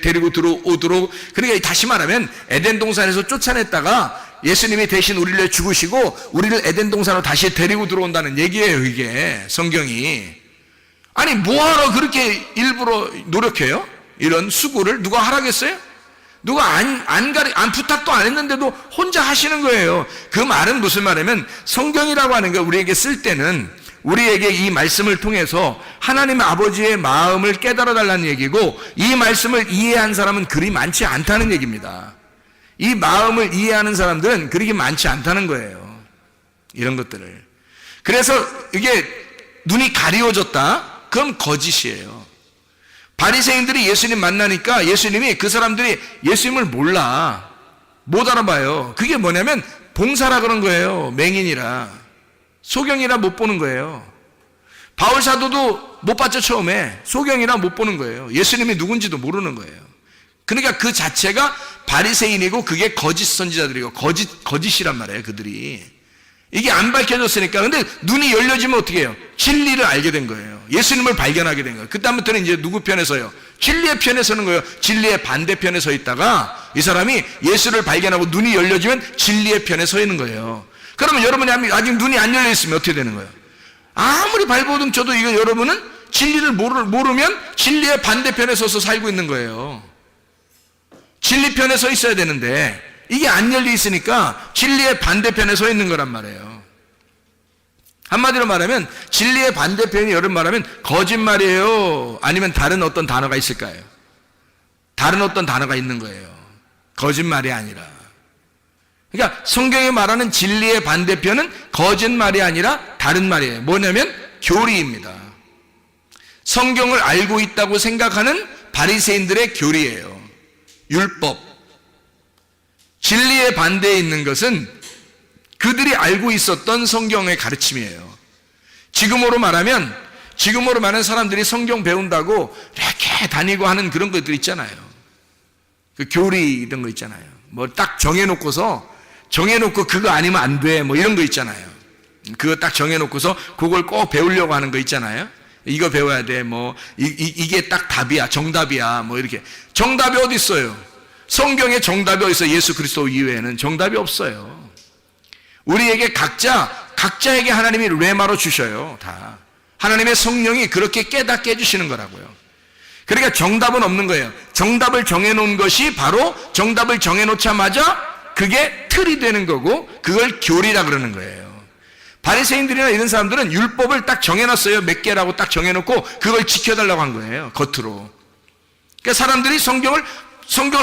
데리고 들어오도록, 그러니까 다시 말하면 에덴 동산에서 쫓아냈다가 예수님이 대신 우리를 위해 죽으시고 우리를 에덴 동산으로 다시 데리고 들어온다는 얘기예요. 이게 성경이. 아니 뭐하러 그렇게 일부러 노력해요? 이런 수고를 누가 하라겠어요? 누가 안 부탁도 안 했는데도 혼자 하시는 거예요. 그 말은 무슨 말이냐면 성경이라고 하는 거 우리에게 쓸 때는 우리에게 이 말씀을 통해서 하나님 아버지의 마음을 깨달아 달라는 얘기고, 이 말씀을 이해한 사람은 그리 많지 않다는 얘기입니다. 이 마음을 이해하는 사람들은 그렇게 많지 않다는 거예요. 이런 것들을. 그래서 이게 눈이 가리워졌다? 그럼 거짓이에요. 바리새인들이 예수님 만나니까 예수님이 그 사람들이 예수님을 몰라. 못 알아봐요. 그게 뭐냐면 봉사라 그런 거예요. 맹인이라. 소경이라 못 보는 거예요. 바울 사도도 못 봤죠. 처음에 소경이라 못 보는 거예요. 예수님이 누군지도 모르는 거예요. 그러니까 그 자체가 바리새인이고 그게 거짓 선지자들이고 거짓이란 말이에요. 그들이 이게 안 밝혀졌으니까. 근데 눈이 열려지면 어떻게 해요? 진리를 알게 된 거예요. 예수님을 발견하게 된 거예요. 그다음부터는 이제 누구 편에 서요? 진리의 편에 서는 거예요. 진리의 반대편에 서 있다가 이 사람이 예수를 발견하고 눈이 열려지면 진리의 편에 서 있는 거예요. 그러면 여러분이 아직 눈이 안 열려 있으면 어떻게 되는 거예요? 아무리 발버둥 쳐도 이거 여러분은 진리를 모르면 진리의 반대편에 서서 살고 있는 거예요. 진리 편에 서 있어야 되는데 이게 안 열려 있으니까 진리의 반대편에 서 있는 거란 말이에요. 한마디로 말하면 진리의 반대편이 여러분 말하면 거짓말이에요? 아니면 다른 어떤 단어가 있을까요? 다른 어떤 단어가 있는 거예요. 거짓말이 아니라. 그러니까 성경이 말하는 진리의 반대편은 거짓말이 아니라 다른 말이에요. 뭐냐면 교리입니다. 성경을 알고 있다고 생각하는 바리새인들의 교리예요. 율법. 진리의 반대에 있는 것은 그들이 알고 있었던 성경의 가르침이에요. 지금으로 말하면 사람들이 성경 배운다고 이렇게 다니고 하는 그런 것들 있잖아요. 그 교리 이런 거 있잖아요. 뭐 딱 정해놓고 그거 아니면 안 돼. 뭐 이런 거 있잖아요. 그거 딱 정해놓고서 그걸 꼭 배우려고 하는 거 있잖아요. 이거 배워야 돼. 뭐 이게 딱 답이야. 정답이야. 뭐 이렇게. 정답이 어디 있어요? 성경에 정답이 어디 있어요? 예수 그리스도 이외에는 정답이 없어요. 우리에게 각자에게 하나님이 레마로 주셔요. 다. 하나님의 성령이 그렇게 깨닫게 해주시는 거라고요. 그러니까 정답은 없는 거예요. 정답을 정해놓은 것이 바로 정답을 정해놓자마자 그게 틀이 되는 거고 그걸 교리라 그러는 거예요. 바리새인들이나 이런 사람들은 율법을 딱 정해놨어요. 몇 개라고 딱 정해놓고 그걸 지켜달라고 한 거예요. 겉으로. 그러니까 사람들이 성경을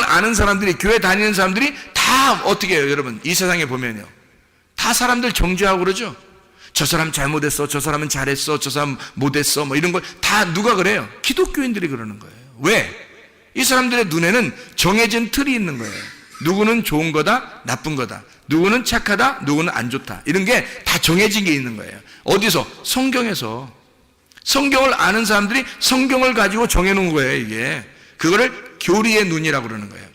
아는 사람들이, 교회 다니는 사람들이 다 어떻게 해요? 여러분 이 세상에 보면요, 다 사람들 정죄하고 그러죠. 저 사람 잘못했어, 저 사람은 잘했어, 저 사람 못했어, 뭐 이런 걸 다 누가 그래요? 기독교인들이 그러는 거예요. 왜? 이 사람들의 눈에는 정해진 틀이 있는 거예요. 누구는 좋은 거다, 나쁜 거다. 누구는 착하다, 누구는 안 좋다. 이런 게 다 정해진 게 있는 거예요. 어디서? 성경에서. 성경을 아는 사람들이 성경을 가지고 정해놓은 거예요. 이게 그거를 교리의 눈이라고 그러는 거예요.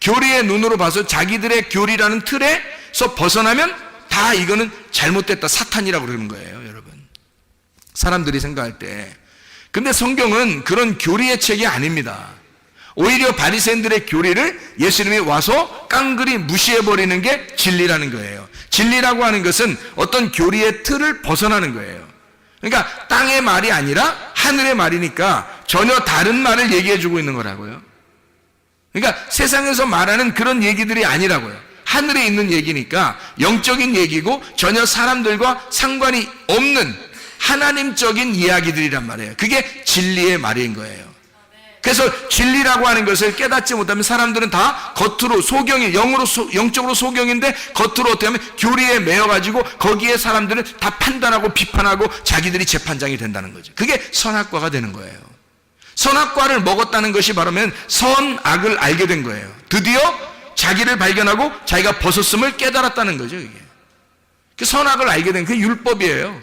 교리의 눈으로 봐서 자기들의 교리라는 틀에서 벗어나면 다 이거는 잘못됐다, 사탄이라고 그러는 거예요. 여러분 사람들이 생각할 때. 근데 성경은 그런 교리의 책이 아닙니다. 오히려 바리새인들의 교리를 예수님이 와서 깡그리 무시해버리는 게 진리라는 거예요. 진리라고 하는 것은 어떤 교리의 틀을 벗어나는 거예요. 그러니까 땅의 말이 아니라 하늘의 말이니까 전혀 다른 말을 얘기해주고 있는 거라고요. 그러니까 세상에서 말하는 그런 얘기들이 아니라고요. 하늘에 있는 얘기니까 영적인 얘기고 전혀 사람들과 상관이 없는 하나님적인 이야기들이란 말이에요. 그게 진리의 말인 거예요. 그래서 진리라고 하는 것을 깨닫지 못하면 사람들은 다 겉으로 영적으로 소경인데 겉으로 어떻게 하면 교리에 매여가지고 거기에 사람들은 다 판단하고 비판하고 자기들이 재판장이 된다는 거죠. 그게 선악과가 되는 거예요. 선악과를 먹었다는 것이 바로면 선악을 알게 된 거예요. 드디어 자기를 발견하고 자기가 벗었음을 깨달았다는 거죠. 이게 그 선악을 알게 된 그 율법이에요.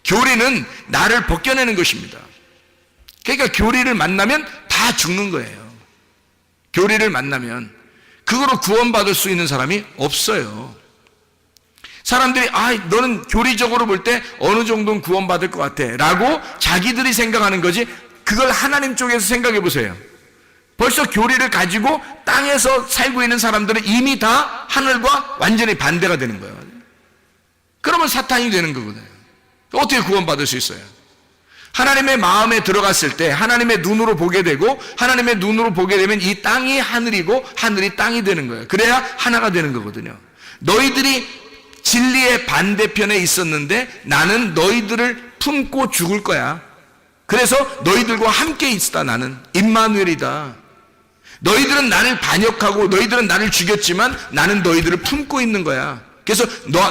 교리는 나를 벗겨내는 것입니다. 그러니까 교리를 만나면 다 다 죽는 거예요. 교리를 만나면 그거로 구원받을 수 있는 사람이 없어요. 사람들이 너는 교리적으로 볼 때 어느 정도는 구원받을 것 같아 라고 자기들이 생각하는 거지, 그걸 하나님 쪽에서 생각해 보세요. 벌써 교리를 가지고 땅에서 살고 있는 사람들은 이미 다 하늘과 완전히 반대가 되는 거예요. 그러면 사탄이 되는 거거든요. 어떻게 구원받을 수 있어요? 하나님의 마음에 들어갔을 때 하나님의 눈으로 보게 되고, 하나님의 눈으로 보게 되면 이 땅이 하늘이고 하늘이 땅이 되는 거예요. 그래야 하나가 되는 거거든요. 너희들이 진리의 반대편에 있었는데 나는 너희들을 품고 죽을 거야. 그래서 너희들과 함께 있다. 나는 임마누엘이다. 너희들은 나를 반역하고 너희들은 나를 죽였지만 나는 너희들을 품고 있는 거야. 그래서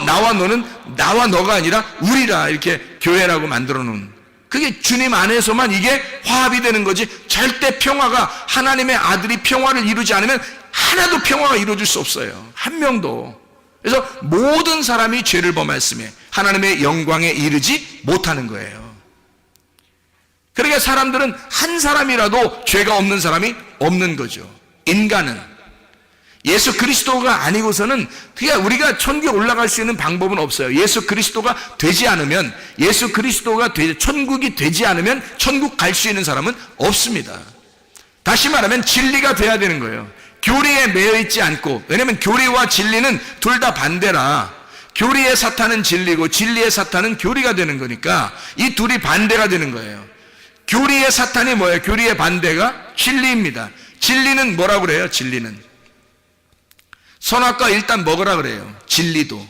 나와 너가 아니라 우리라, 이렇게 교회라고 만들어 놓은, 그게 주님 안에서만 이게 화합이 되는 거지. 절대 평화가, 하나님의 아들이 평화를 이루지 않으면 하나도 평화가 이루어질 수 없어요. 한 명도. 그래서 모든 사람이 죄를 범했음에 하나님의 영광에 이르지 못하는 거예요. 그러니까 사람들은 한 사람이라도 죄가 없는 사람이 없는 거죠. 인간은 예수 그리스도가 아니고서는 그냥 우리가 천국에 올라갈 수 있는 방법은 없어요. 예수 그리스도가 되지 않으면, 천국이 되지 않으면 천국 갈 수 있는 사람은 없습니다. 다시 말하면 진리가 돼야 되는 거예요. 교리에 매여 있지 않고, 왜냐하면 교리와 진리는 둘 다 반대라. 교리의 사탄은 진리고 진리의 사탄은 교리가 되는 거니까 이 둘이 반대가 되는 거예요. 교리의 사탄이 뭐예요? 교리의 반대가 진리입니다. 진리는 뭐라고 그래요? 진리는 선악과 일단 먹으라 그래요. 진리도.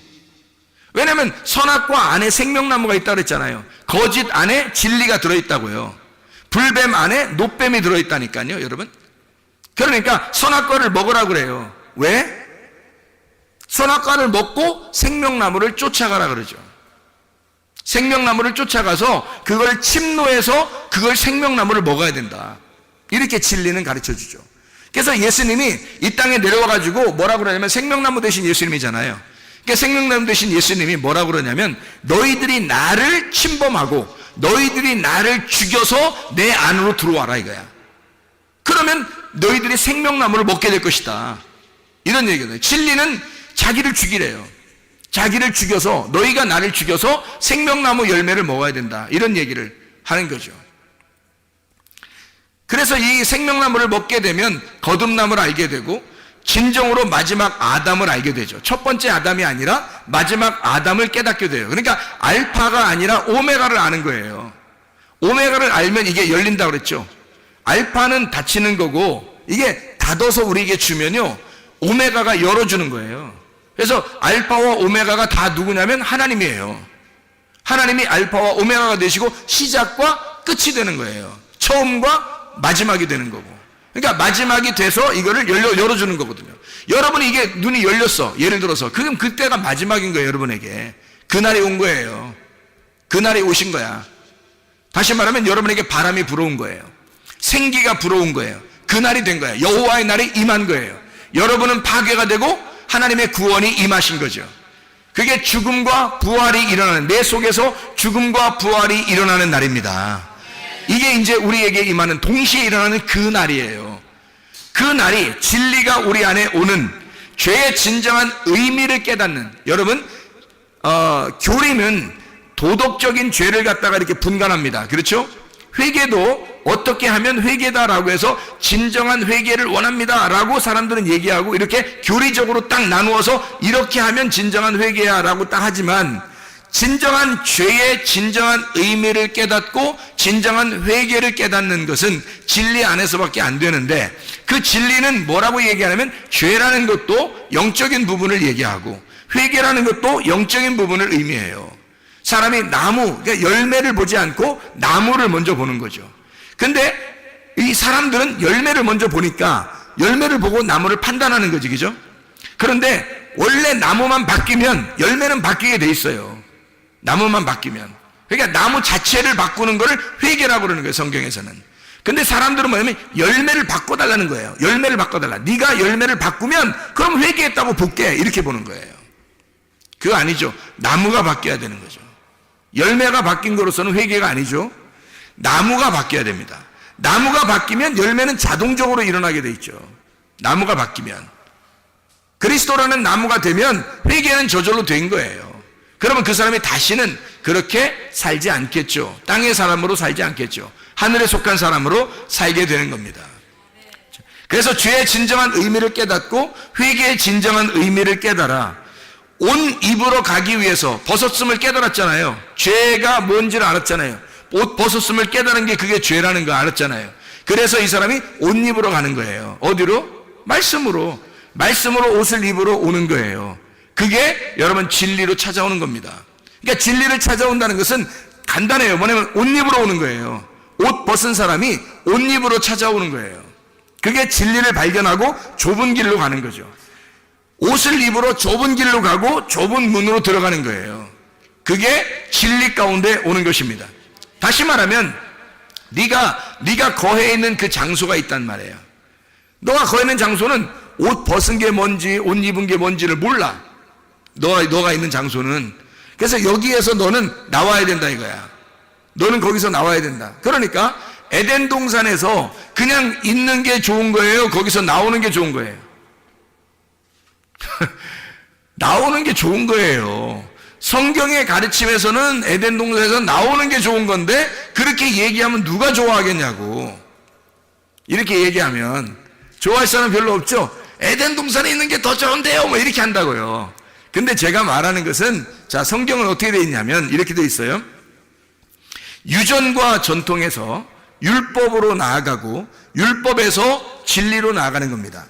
왜냐하면 선악과 안에 생명나무가 있다고 그랬잖아요. 거짓 안에 진리가 들어있다고요. 불뱀 안에 노뱀이 들어있다니까요, 여러분. 그러니까 선악과를 먹으라 그래요. 왜? 선악과를 먹고 생명나무를 쫓아가라 그러죠. 생명나무를 쫓아가서 그걸 침노해서 그걸 생명나무를 먹어야 된다. 이렇게 진리는 가르쳐 주죠. 그래서 예수님이 이 땅에 내려와가지고 뭐라고 그러냐면, 생명나무 대신 예수님이잖아요. 그러니까 생명나무 대신 예수님이 뭐라고 그러냐면, 너희들이 나를 침범하고 너희들이 나를 죽여서 내 안으로 들어와라 이거야. 그러면 너희들이 생명나무를 먹게 될 것이다. 이런 얘기거든요. 진리는 자기를 죽이래요. 자기를 죽여서, 너희가 나를 죽여서 생명나무 열매를 먹어야 된다. 이런 얘기를 하는 거죠. 그래서 이 생명나무를 먹게 되면 거듭남을 알게 되고 진정으로 마지막 아담을 알게 되죠. 첫 번째 아담이 아니라 마지막 아담을 깨닫게 돼요. 그러니까 알파가 아니라 오메가를 아는 거예요. 오메가를 알면 이게 열린다고 그랬죠. 알파는 닫히는 거고, 이게 닫아서 우리에게 주면요, 오메가가 열어주는 거예요. 그래서 알파와 오메가가 다 누구냐면 하나님이에요. 하나님이 알파와 오메가가 되시고 시작과 끝이 되는 거예요. 처음과 마지막이 되는 거고. 그러니까 마지막이 돼서 이거를 열어주는 거거든요. 여러분이 이게 눈이 열렸어. 예를 들어서. 그럼 그때가 마지막인 거예요, 여러분에게. 그날이 온 거예요. 그날이 오신 거야. 다시 말하면 여러분에게 바람이 불어온 거예요. 생기가 불어온 거예요. 그날이 된 거예요. 여호와의 날이 임한 거예요. 여러분은 파괴가 되고 하나님의 구원이 임하신 거죠. 그게 죽음과 부활이 일어나는, 내 속에서 죽음과 부활이 일어나는 날입니다. 이게 이제 우리에게 임하는, 동시에 일어나는 그 날이에요. 그 날이 진리가 우리 안에 오는, 죄의 진정한 의미를 깨닫는, 여러분, 교리는 도덕적인 죄를 갖다가 이렇게 분간합니다. 그렇죠? 회개도 어떻게 하면 회개다라고 해서 진정한 회개를 원합니다 라고 사람들은 얘기하고, 이렇게 교리적으로 딱 나누어서 이렇게 하면 진정한 회개야 라고 딱 하지만, 진정한 죄의 진정한 의미를 깨닫고 진정한 회개를 깨닫는 것은 진리 안에서밖에 안 되는데, 그 진리는 뭐라고 얘기하냐면, 죄라는 것도 영적인 부분을 얘기하고 회개라는 것도 영적인 부분을 의미해요. 사람이 나무, 그러니까 열매를 보지 않고 나무를 먼저 보는 거죠. 근데 이 사람들은 열매를 먼저 보니까 열매를 보고 나무를 판단하는 거지, 그죠? 그런데 원래 나무만 바뀌면 열매는 바뀌게 돼 있어요. 나무만 바뀌면. 그러니까 나무 자체를 바꾸는 거를 회개라고 그러는 거예요, 성경에서는. 근데 사람들은 뭐냐면 열매를 바꿔달라는 거예요. 열매를 바꿔달라. 네가 열매를 바꾸면 그럼 회개했다고 볼게, 이렇게 보는 거예요. 그거 아니죠. 나무가 바뀌어야 되는 거죠. 열매가 바뀐 거로서는 회개가 아니죠. 나무가 바뀌어야 됩니다. 나무가 바뀌면 열매는 자동적으로 일어나게 돼 있죠. 나무가 바뀌면. 그리스도라는 나무가 되면 회개는 저절로 된 거예요. 그러면 그 사람이 다시는 그렇게 살지 않겠죠. 땅의 사람으로 살지 않겠죠. 하늘에 속한 사람으로 살게 되는 겁니다. 그래서 죄의 진정한 의미를 깨닫고 회개의 진정한 의미를 깨달아 온 입으로 가기 위해서 벗었음을 깨달았잖아요. 죄가 뭔지를 알았잖아요. 옷 벗었음을 깨달은 게 그게 죄라는 거 알았잖아요. 그래서 이 사람이 옷 입으로 가는 거예요. 어디로? 말씀으로. 말씀으로 옷을 입으러 오는 거예요. 그게 여러분 진리로 찾아오는 겁니다. 그러니까 진리를 찾아온다는 것은 간단해요. 뭐냐면 옷 입으러 오는 거예요. 옷 벗은 사람이 옷 입으로 찾아오는 거예요. 그게 진리를 발견하고 좁은 길로 가는 거죠. 옷을 입으러 좁은 길로 가고 좁은 문으로 들어가는 거예요. 그게 진리 가운데 오는 것입니다. 다시 말하면 네가 거해 있는 그 장소가 있단 말이에요. 너가 거해 있는 장소는 옷 벗은 게 뭔지 옷 입은 게 뭔지를 몰라. 너가 있는 장소는. 그래서 여기에서 너는 나와야 된다 이거야. 너는 거기서 나와야 된다. 그러니까 에덴 동산에서 그냥 있는 게 좋은 거예요? 거기서 나오는 게 좋은 거예요? 나오는 게 좋은 거예요. 성경의 가르침에서는 에덴 동산에서 나오는 게 좋은 건데 그렇게 얘기하면 누가 좋아하겠냐고. 이렇게 얘기하면 좋아할 사람 별로 없죠. 에덴 동산에 있는 게 더 좋은데요 뭐 이렇게 한다고요. 근데 제가 말하는 것은 자, 성경은 어떻게 되어 있냐면 이렇게 되어 있어요. 유전과 전통에서 율법으로 나아가고 율법에서 진리로 나아가는 겁니다.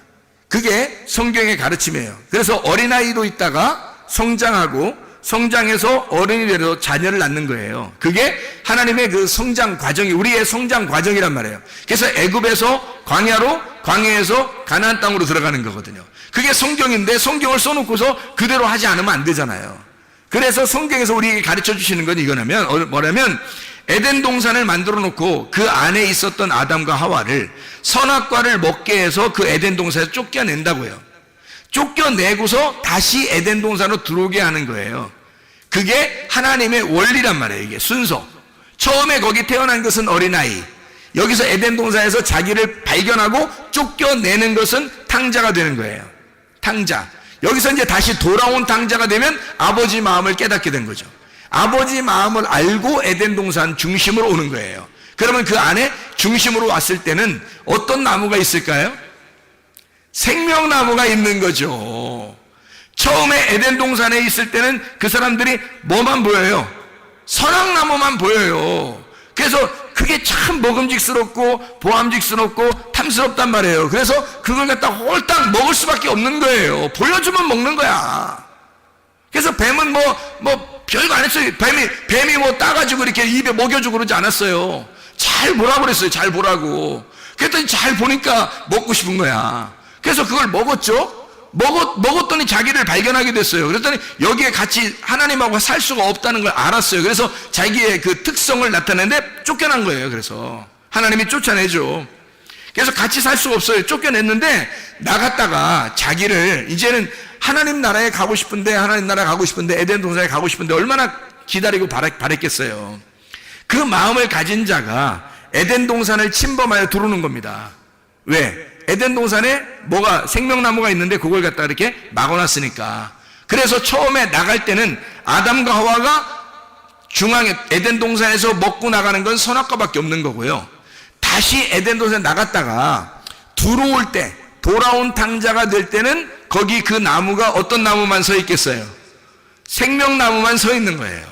그게 성경의 가르침이에요. 그래서 어린아이도 있다가 성장하고 성장해서 어른이 되어 자녀를 낳는 거예요. 그게 하나님의 그 성장 과정이 우리의 성장 과정이란 말이에요. 그래서 애굽에서 광야로 광야에서 가나안 땅으로 들어가는 거거든요. 그게 성경인데 성경을 써놓고서 그대로 하지 않으면 안 되잖아요. 그래서 성경에서 우리에게 가르쳐 주시는 건 이거냐면 뭐냐면 에덴 동산을 만들어 놓고 그 안에 있었던 아담과 하와를 선악과를 먹게 해서 그 에덴 동산에서 쫓겨낸다고요. 쫓겨내고서 다시 에덴 동산으로 들어오게 하는 거예요. 그게 하나님의 원리란 말이에요. 이게 순서. 처음에 거기 태어난 것은 어린아이. 여기서 에덴 동산에서 자기를 발견하고 쫓겨내는 것은 탕자가 되는 거예요. 탕자. 여기서 이제 다시 돌아온 탕자가 되면 아버지 마음을 깨닫게 된 거죠. 아버지 마음을 알고 에덴 동산 중심으로 오는 거예요. 그러면 그 안에 중심으로 왔을 때는 어떤 나무가 있을까요? 생명나무가 있는 거죠. 처음에 에덴 동산에 있을 때는 그 사람들이 뭐만 보여요? 선악나무만 보여요. 그래서 그게 참 먹음직스럽고 보암직스럽고 탐스럽단 말이에요. 그래서 그걸 갖다 홀딱 먹을 수밖에 없는 거예요. 보여주면 먹는 거야. 그래서 뱀은 별거 안 했어요. 뱀이 뭐 따가지고 이렇게 입에 먹여주고 그러지 않았어요. 잘 보라고 그랬어요. 잘 보라고. 그랬더니 잘 보니까 먹고 싶은 거야. 그래서 그걸 먹었죠. 먹었더니 자기를 발견하게 됐어요. 그랬더니 여기에 같이 하나님하고 살 수가 없다는 걸 알았어요. 그래서 자기의 그 특성을 나타내는데 쫓겨난 거예요. 그래서 하나님이 쫓아내죠. 그래서 같이 살 수가 없어요. 쫓겨냈는데 나갔다가 자기를 이제는 하나님 나라에 가고 싶은데 하나님 나라에 가고 싶은데 에덴 동산에 가고 싶은데 얼마나 기다리고 바랬겠어요. 그 마음을 가진 자가 에덴 동산을 침범하여 들어오는 겁니다. 왜? 에덴 동산에 뭐가 생명나무가 있는데 그걸 갖다 이렇게 막아놨으니까. 그래서 처음에 나갈 때는 아담과 하와가 중앙에 에덴 동산에서 먹고 나가는 건 선악과밖에 없는 거고요. 다시 에덴 동산에 나갔다가 들어올 때 돌아온 탕자가 될 때는 거기 그 나무가 어떤 나무만 서 있겠어요? 생명나무만 서 있는 거예요.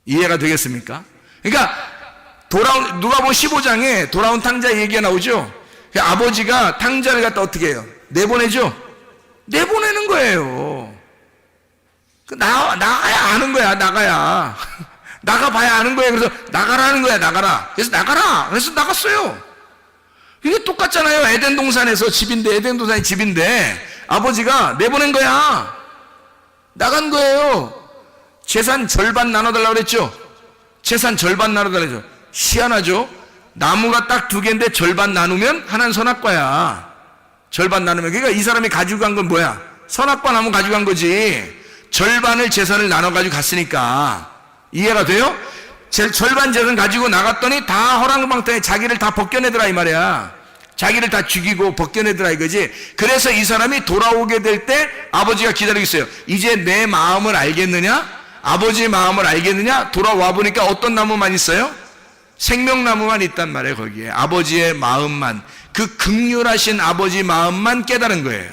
이해가 되겠습니까? 그러니까 누가복음 15장에 돌아온 탕자 얘기가 나오죠. 아버지가 탕자를 갖다 어떻게 해요? 내보내죠. 내보내는 거예요. 나가야 아는 거야. 나가봐야 아는 거예요. 그래서 나가라는 거야. 나가라. 그래서 나가라. 그래서 나갔어요. 이게 똑같잖아요. 에덴 동산에서 집인데, 에덴 동산이 집인데 아버지가 내보낸 거야. 나간 거예요. 재산 절반 나눠달라고 그랬죠. 재산 절반 나눠달라고 그랬죠. 희한하죠. 나무가 딱 2개인데 절반 나누면 하나는 선악과야. 절반 나누면. 그러니까 이 사람이 가지고 간 건 뭐야? 선악과 나무 가지고 간 거지. 절반을 재산을 나눠 가지고 갔으니까. 이해가 돼요? 절반 재산 가지고 나갔더니 다 허랑방탕에 자기를 다 벗겨내더라 이 말이야. 자기를 다 죽이고 벗겨내더라 이거지. 그래서 이 사람이 돌아오게 될 때 아버지가 기다리고 있어요. 이제 내 마음을 알겠느냐? 아버지의 마음을 알겠느냐? 돌아와 보니까 어떤 나무만 있어요? 생명나무만 있단 말이에요. 거기에 아버지의 마음만, 그 긍휼하신 아버지 마음만 깨달은 거예요.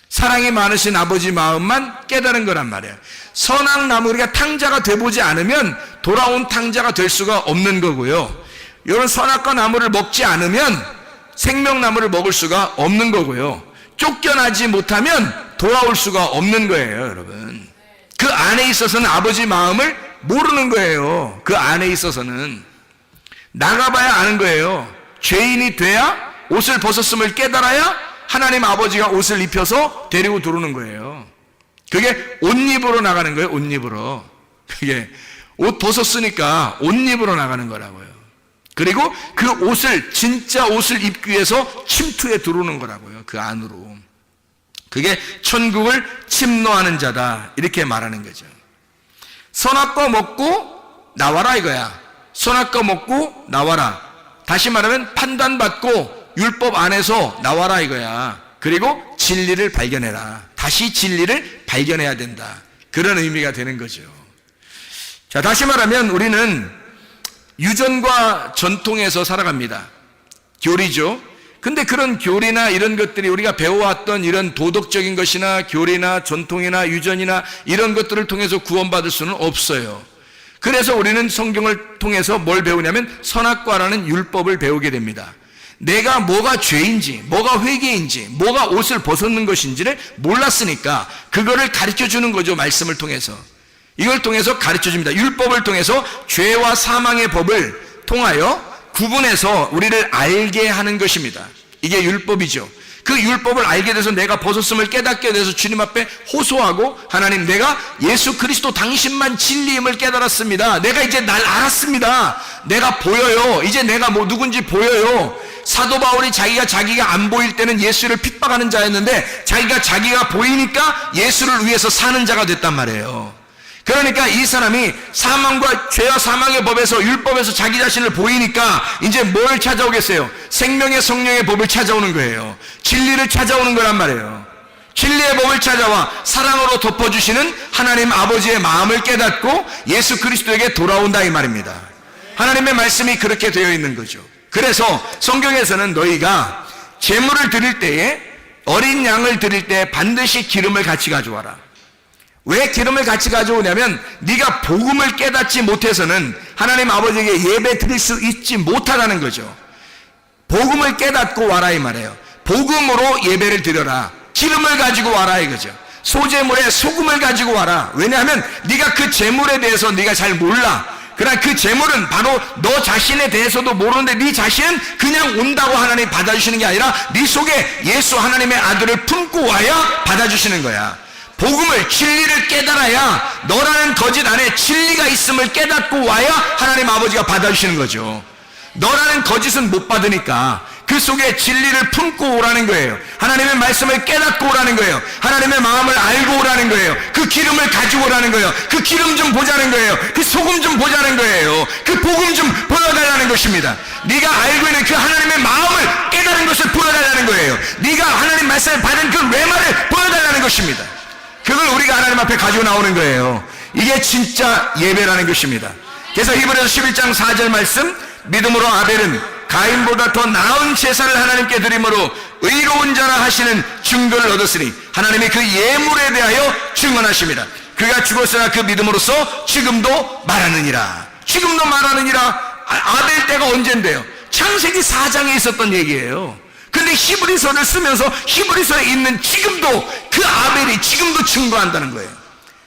사랑이 많으신 아버지 마음만 깨달은 거란 말이에요. 선악나무, 우리가 탕자가 돼보지 않으면 돌아온 탕자가 될 수가 없는 거고요. 이런 선악과 나무를 먹지 않으면 생명나무를 먹을 수가 없는 거고요. 쫓겨나지 못하면 돌아올 수가 없는 거예요, 여러분. 그 안에 있어서는 아버지 마음을 모르는 거예요. 그 안에 있어서는 나가봐야 아는 거예요. 죄인이 돼야, 옷을 벗었음을 깨달아야 하나님 아버지가 옷을 입혀서 데리고 들어오는 거예요. 그게 옷입으로 나가는 거예요. 옷입으로. 그게 옷 벗었으니까 옷입으로 나가는 거라고요. 그리고 그 옷을, 진짜 옷을 입기 위해서 침투에 들어오는 거라고요. 그 안으로. 그게 천국을 침노하는 자다, 이렇게 말하는 거죠. 선악과 먹고 나와라 이거야. 선악과 먹고 나와라. 다시 말하면 판단받고 율법 안에서 나와라 이거야. 그리고 진리를 발견해라. 다시 진리를 발견해야 된다. 그런 의미가 되는 거죠. 자, 다시 말하면 우리는 유전과 전통에서 살아갑니다. 교리죠. 근데 그런 교리나 이런 것들이 우리가 배워왔던 이런 도덕적인 것이나 교리나 전통이나 유전이나 이런 것들을 통해서 구원받을 수는 없어요. 그래서 우리는 성경을 통해서 뭘 배우냐면 선악과라는 율법을 배우게 됩니다. 내가 뭐가 죄인지, 뭐가 회개인지, 뭐가 옷을 벗었는 것인지를 몰랐으니까 그거를 가르쳐 주는 거죠. 말씀을 통해서. 이걸 통해서 가르쳐 줍니다. 율법을 통해서 죄와 사망의 법을 통하여 구분해서 우리를 알게 하는 것입니다. 이게 율법이죠. 그 율법을 알게 돼서 내가 벗었음을 깨닫게 돼서 주님 앞에 호소하고, 하나님, 내가 예수 그리스도 당신만 진리임을 깨달았습니다. 내가 이제 날 알았습니다. 내가 보여요. 이제 내가 뭐 누군지 보여요. 사도 바울이 자기가 안 보일 때는 예수를 핍박하는 자였는데 자기가 보이니까 예수를 위해서 사는 자가 됐단 말이에요. 그러니까 이 사람이 사망과 죄와 사망의 법에서, 율법에서 자기 자신을 보이니까 이제 뭘 찾아오겠어요? 생명의 성령의 법을 찾아오는 거예요. 진리를 찾아오는 거란 말이에요. 진리의 법을 찾아와 사랑으로 덮어주시는 하나님 아버지의 마음을 깨닫고 예수 그리스도에게 돌아온다 이 말입니다. 하나님의 말씀이 그렇게 되어 있는 거죠. 그래서 성경에서는 너희가 제물을 드릴 때에, 어린 양을 드릴 때 반드시 기름을 같이 가져와라. 왜 기름을 같이 가져오냐면 네가 복음을 깨닫지 못해서는 하나님 아버지에게 예배 드릴 수 있지 못하다는 거죠. 복음을 깨닫고 와라 이 말이에요. 복음으로 예배를 드려라. 기름을 가지고 와라 이거죠. 소제물에 소금을 가지고 와라. 왜냐하면 네가 그 제물에 대해서 네가 잘 몰라. 그러나 그 제물은 바로 너 자신에 대해서도 모르는데 네 자신은 그냥 온다고 하나님 받아주시는 게 아니라 네 속에 예수 하나님의 아들을 품고 와야 받아주시는 거야. 복음을, 진리를 깨달아야, 너라는 거짓 안에 진리가 있음을 깨닫고 와야 하나님 아버지가 받아주시는 거죠. 너라는 거짓은 못 받으니까 그 속에 진리를 품고 오라는 거예요. 하나님의 말씀을 깨닫고 오라는 거예요. 하나님의 마음을 알고 오라는 거예요. 그 기름을 가지고 오라는 거예요. 그 기름 좀 보자는 거예요. 그 소금 좀 보자는 거예요. 그 복음 좀 보여달라는 것입니다. 네가 알고 있는 그 하나님의 마음을 깨달은 것을 보여달라는 거예요. 네가 하나님 말씀을 받은 그 레마를 보여달라는 것입니다. 그걸 우리가 하나님 앞에 가지고 나오는 거예요. 이게 진짜 예배라는 것입니다. 그래서 히브리서 11장 4절 말씀, 믿음으로 아벨은 가인보다 더 나은 제사를 하나님께 드림으로 의로운 자라 하시는 증거를 얻었으니 하나님이 그 예물에 대하여 증언하십니다. 그가 죽었으나 그 믿음으로써 지금도 말하느니라. 지금도 말하느니라. 아벨 때가 언젠데요? 창세기 4장에 있었던 얘기예요. 근데 히브리서를 쓰면서 히브리서에 있는 지금도 그 아벨이 지금도 증거한다는 거예요.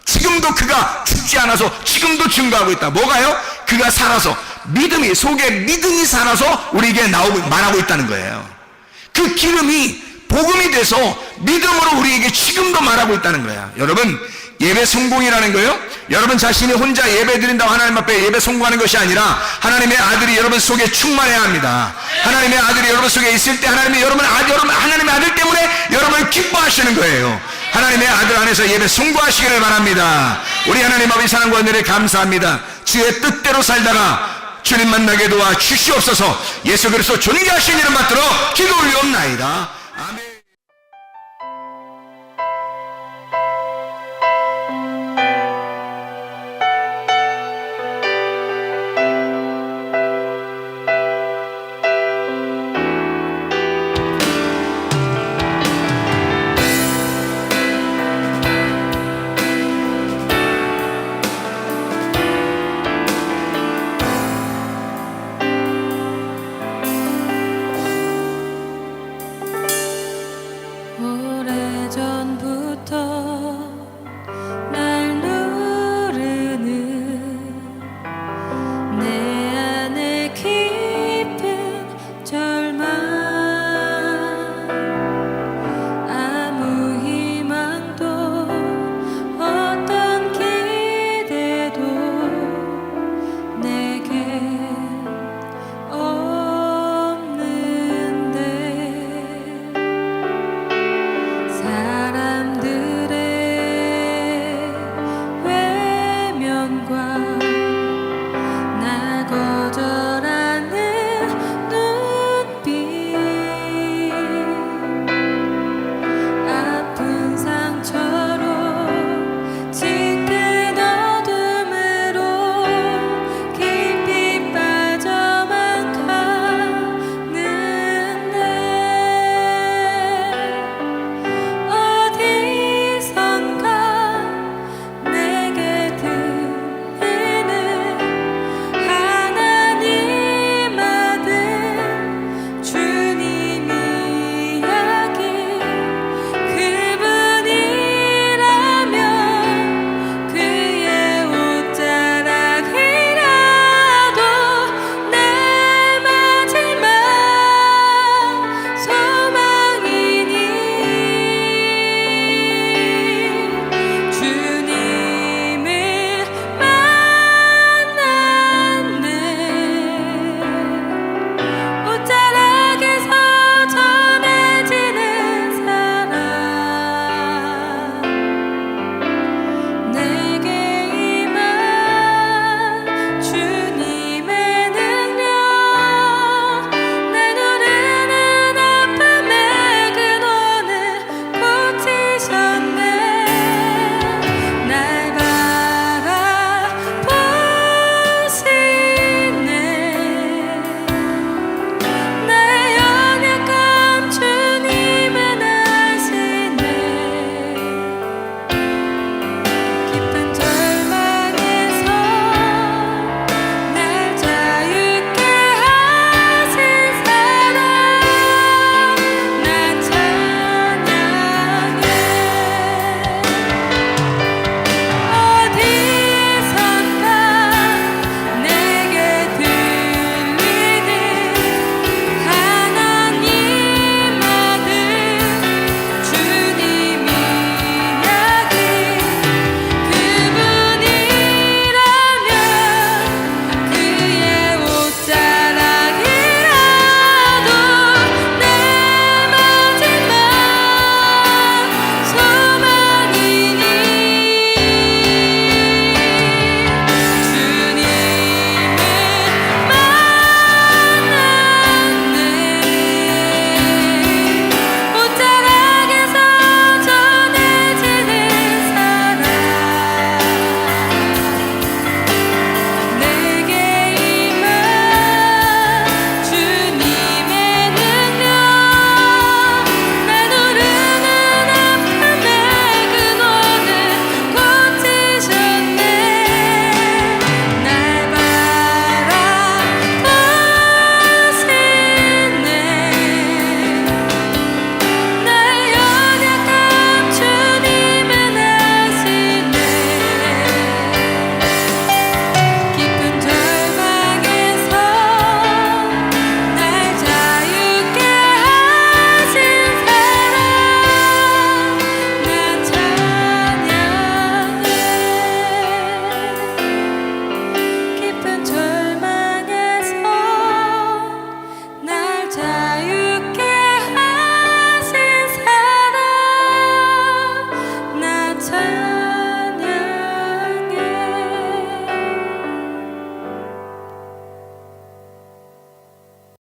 지금도 그가 죽지 않아서 지금도 증거하고 있다. 뭐가요? 그가 살아서, 믿음이, 속에 믿음이 살아서 우리에게 말하고 있다는 거예요. 그 기름이 복음이 돼서 믿음으로 우리에게 지금도 말하고 있다는 거야. 여러분, 예배 성공이라는 거요, 여러분 자신이 혼자 예배 드린다고 하나님 앞에 예배 성공하는 것이 아니라 하나님의 아들이 여러분 속에 충만해야 합니다. 하나님의 아들이 여러분 속에 있을 때 하나님의 아들 때문에 여러분을 기뻐하시는 거예요. 하나님의 아들 안에서 예배 송구하시기를 바랍니다. 우리 하나님 아버지 사랑과 은혜를 감사합니다. 주의 뜻대로 살다가 주님 만나게 도와 주시옵소서. 예수 그리스도 존귀하신 이름 받들어 기도 올리옵나이다. 아멘.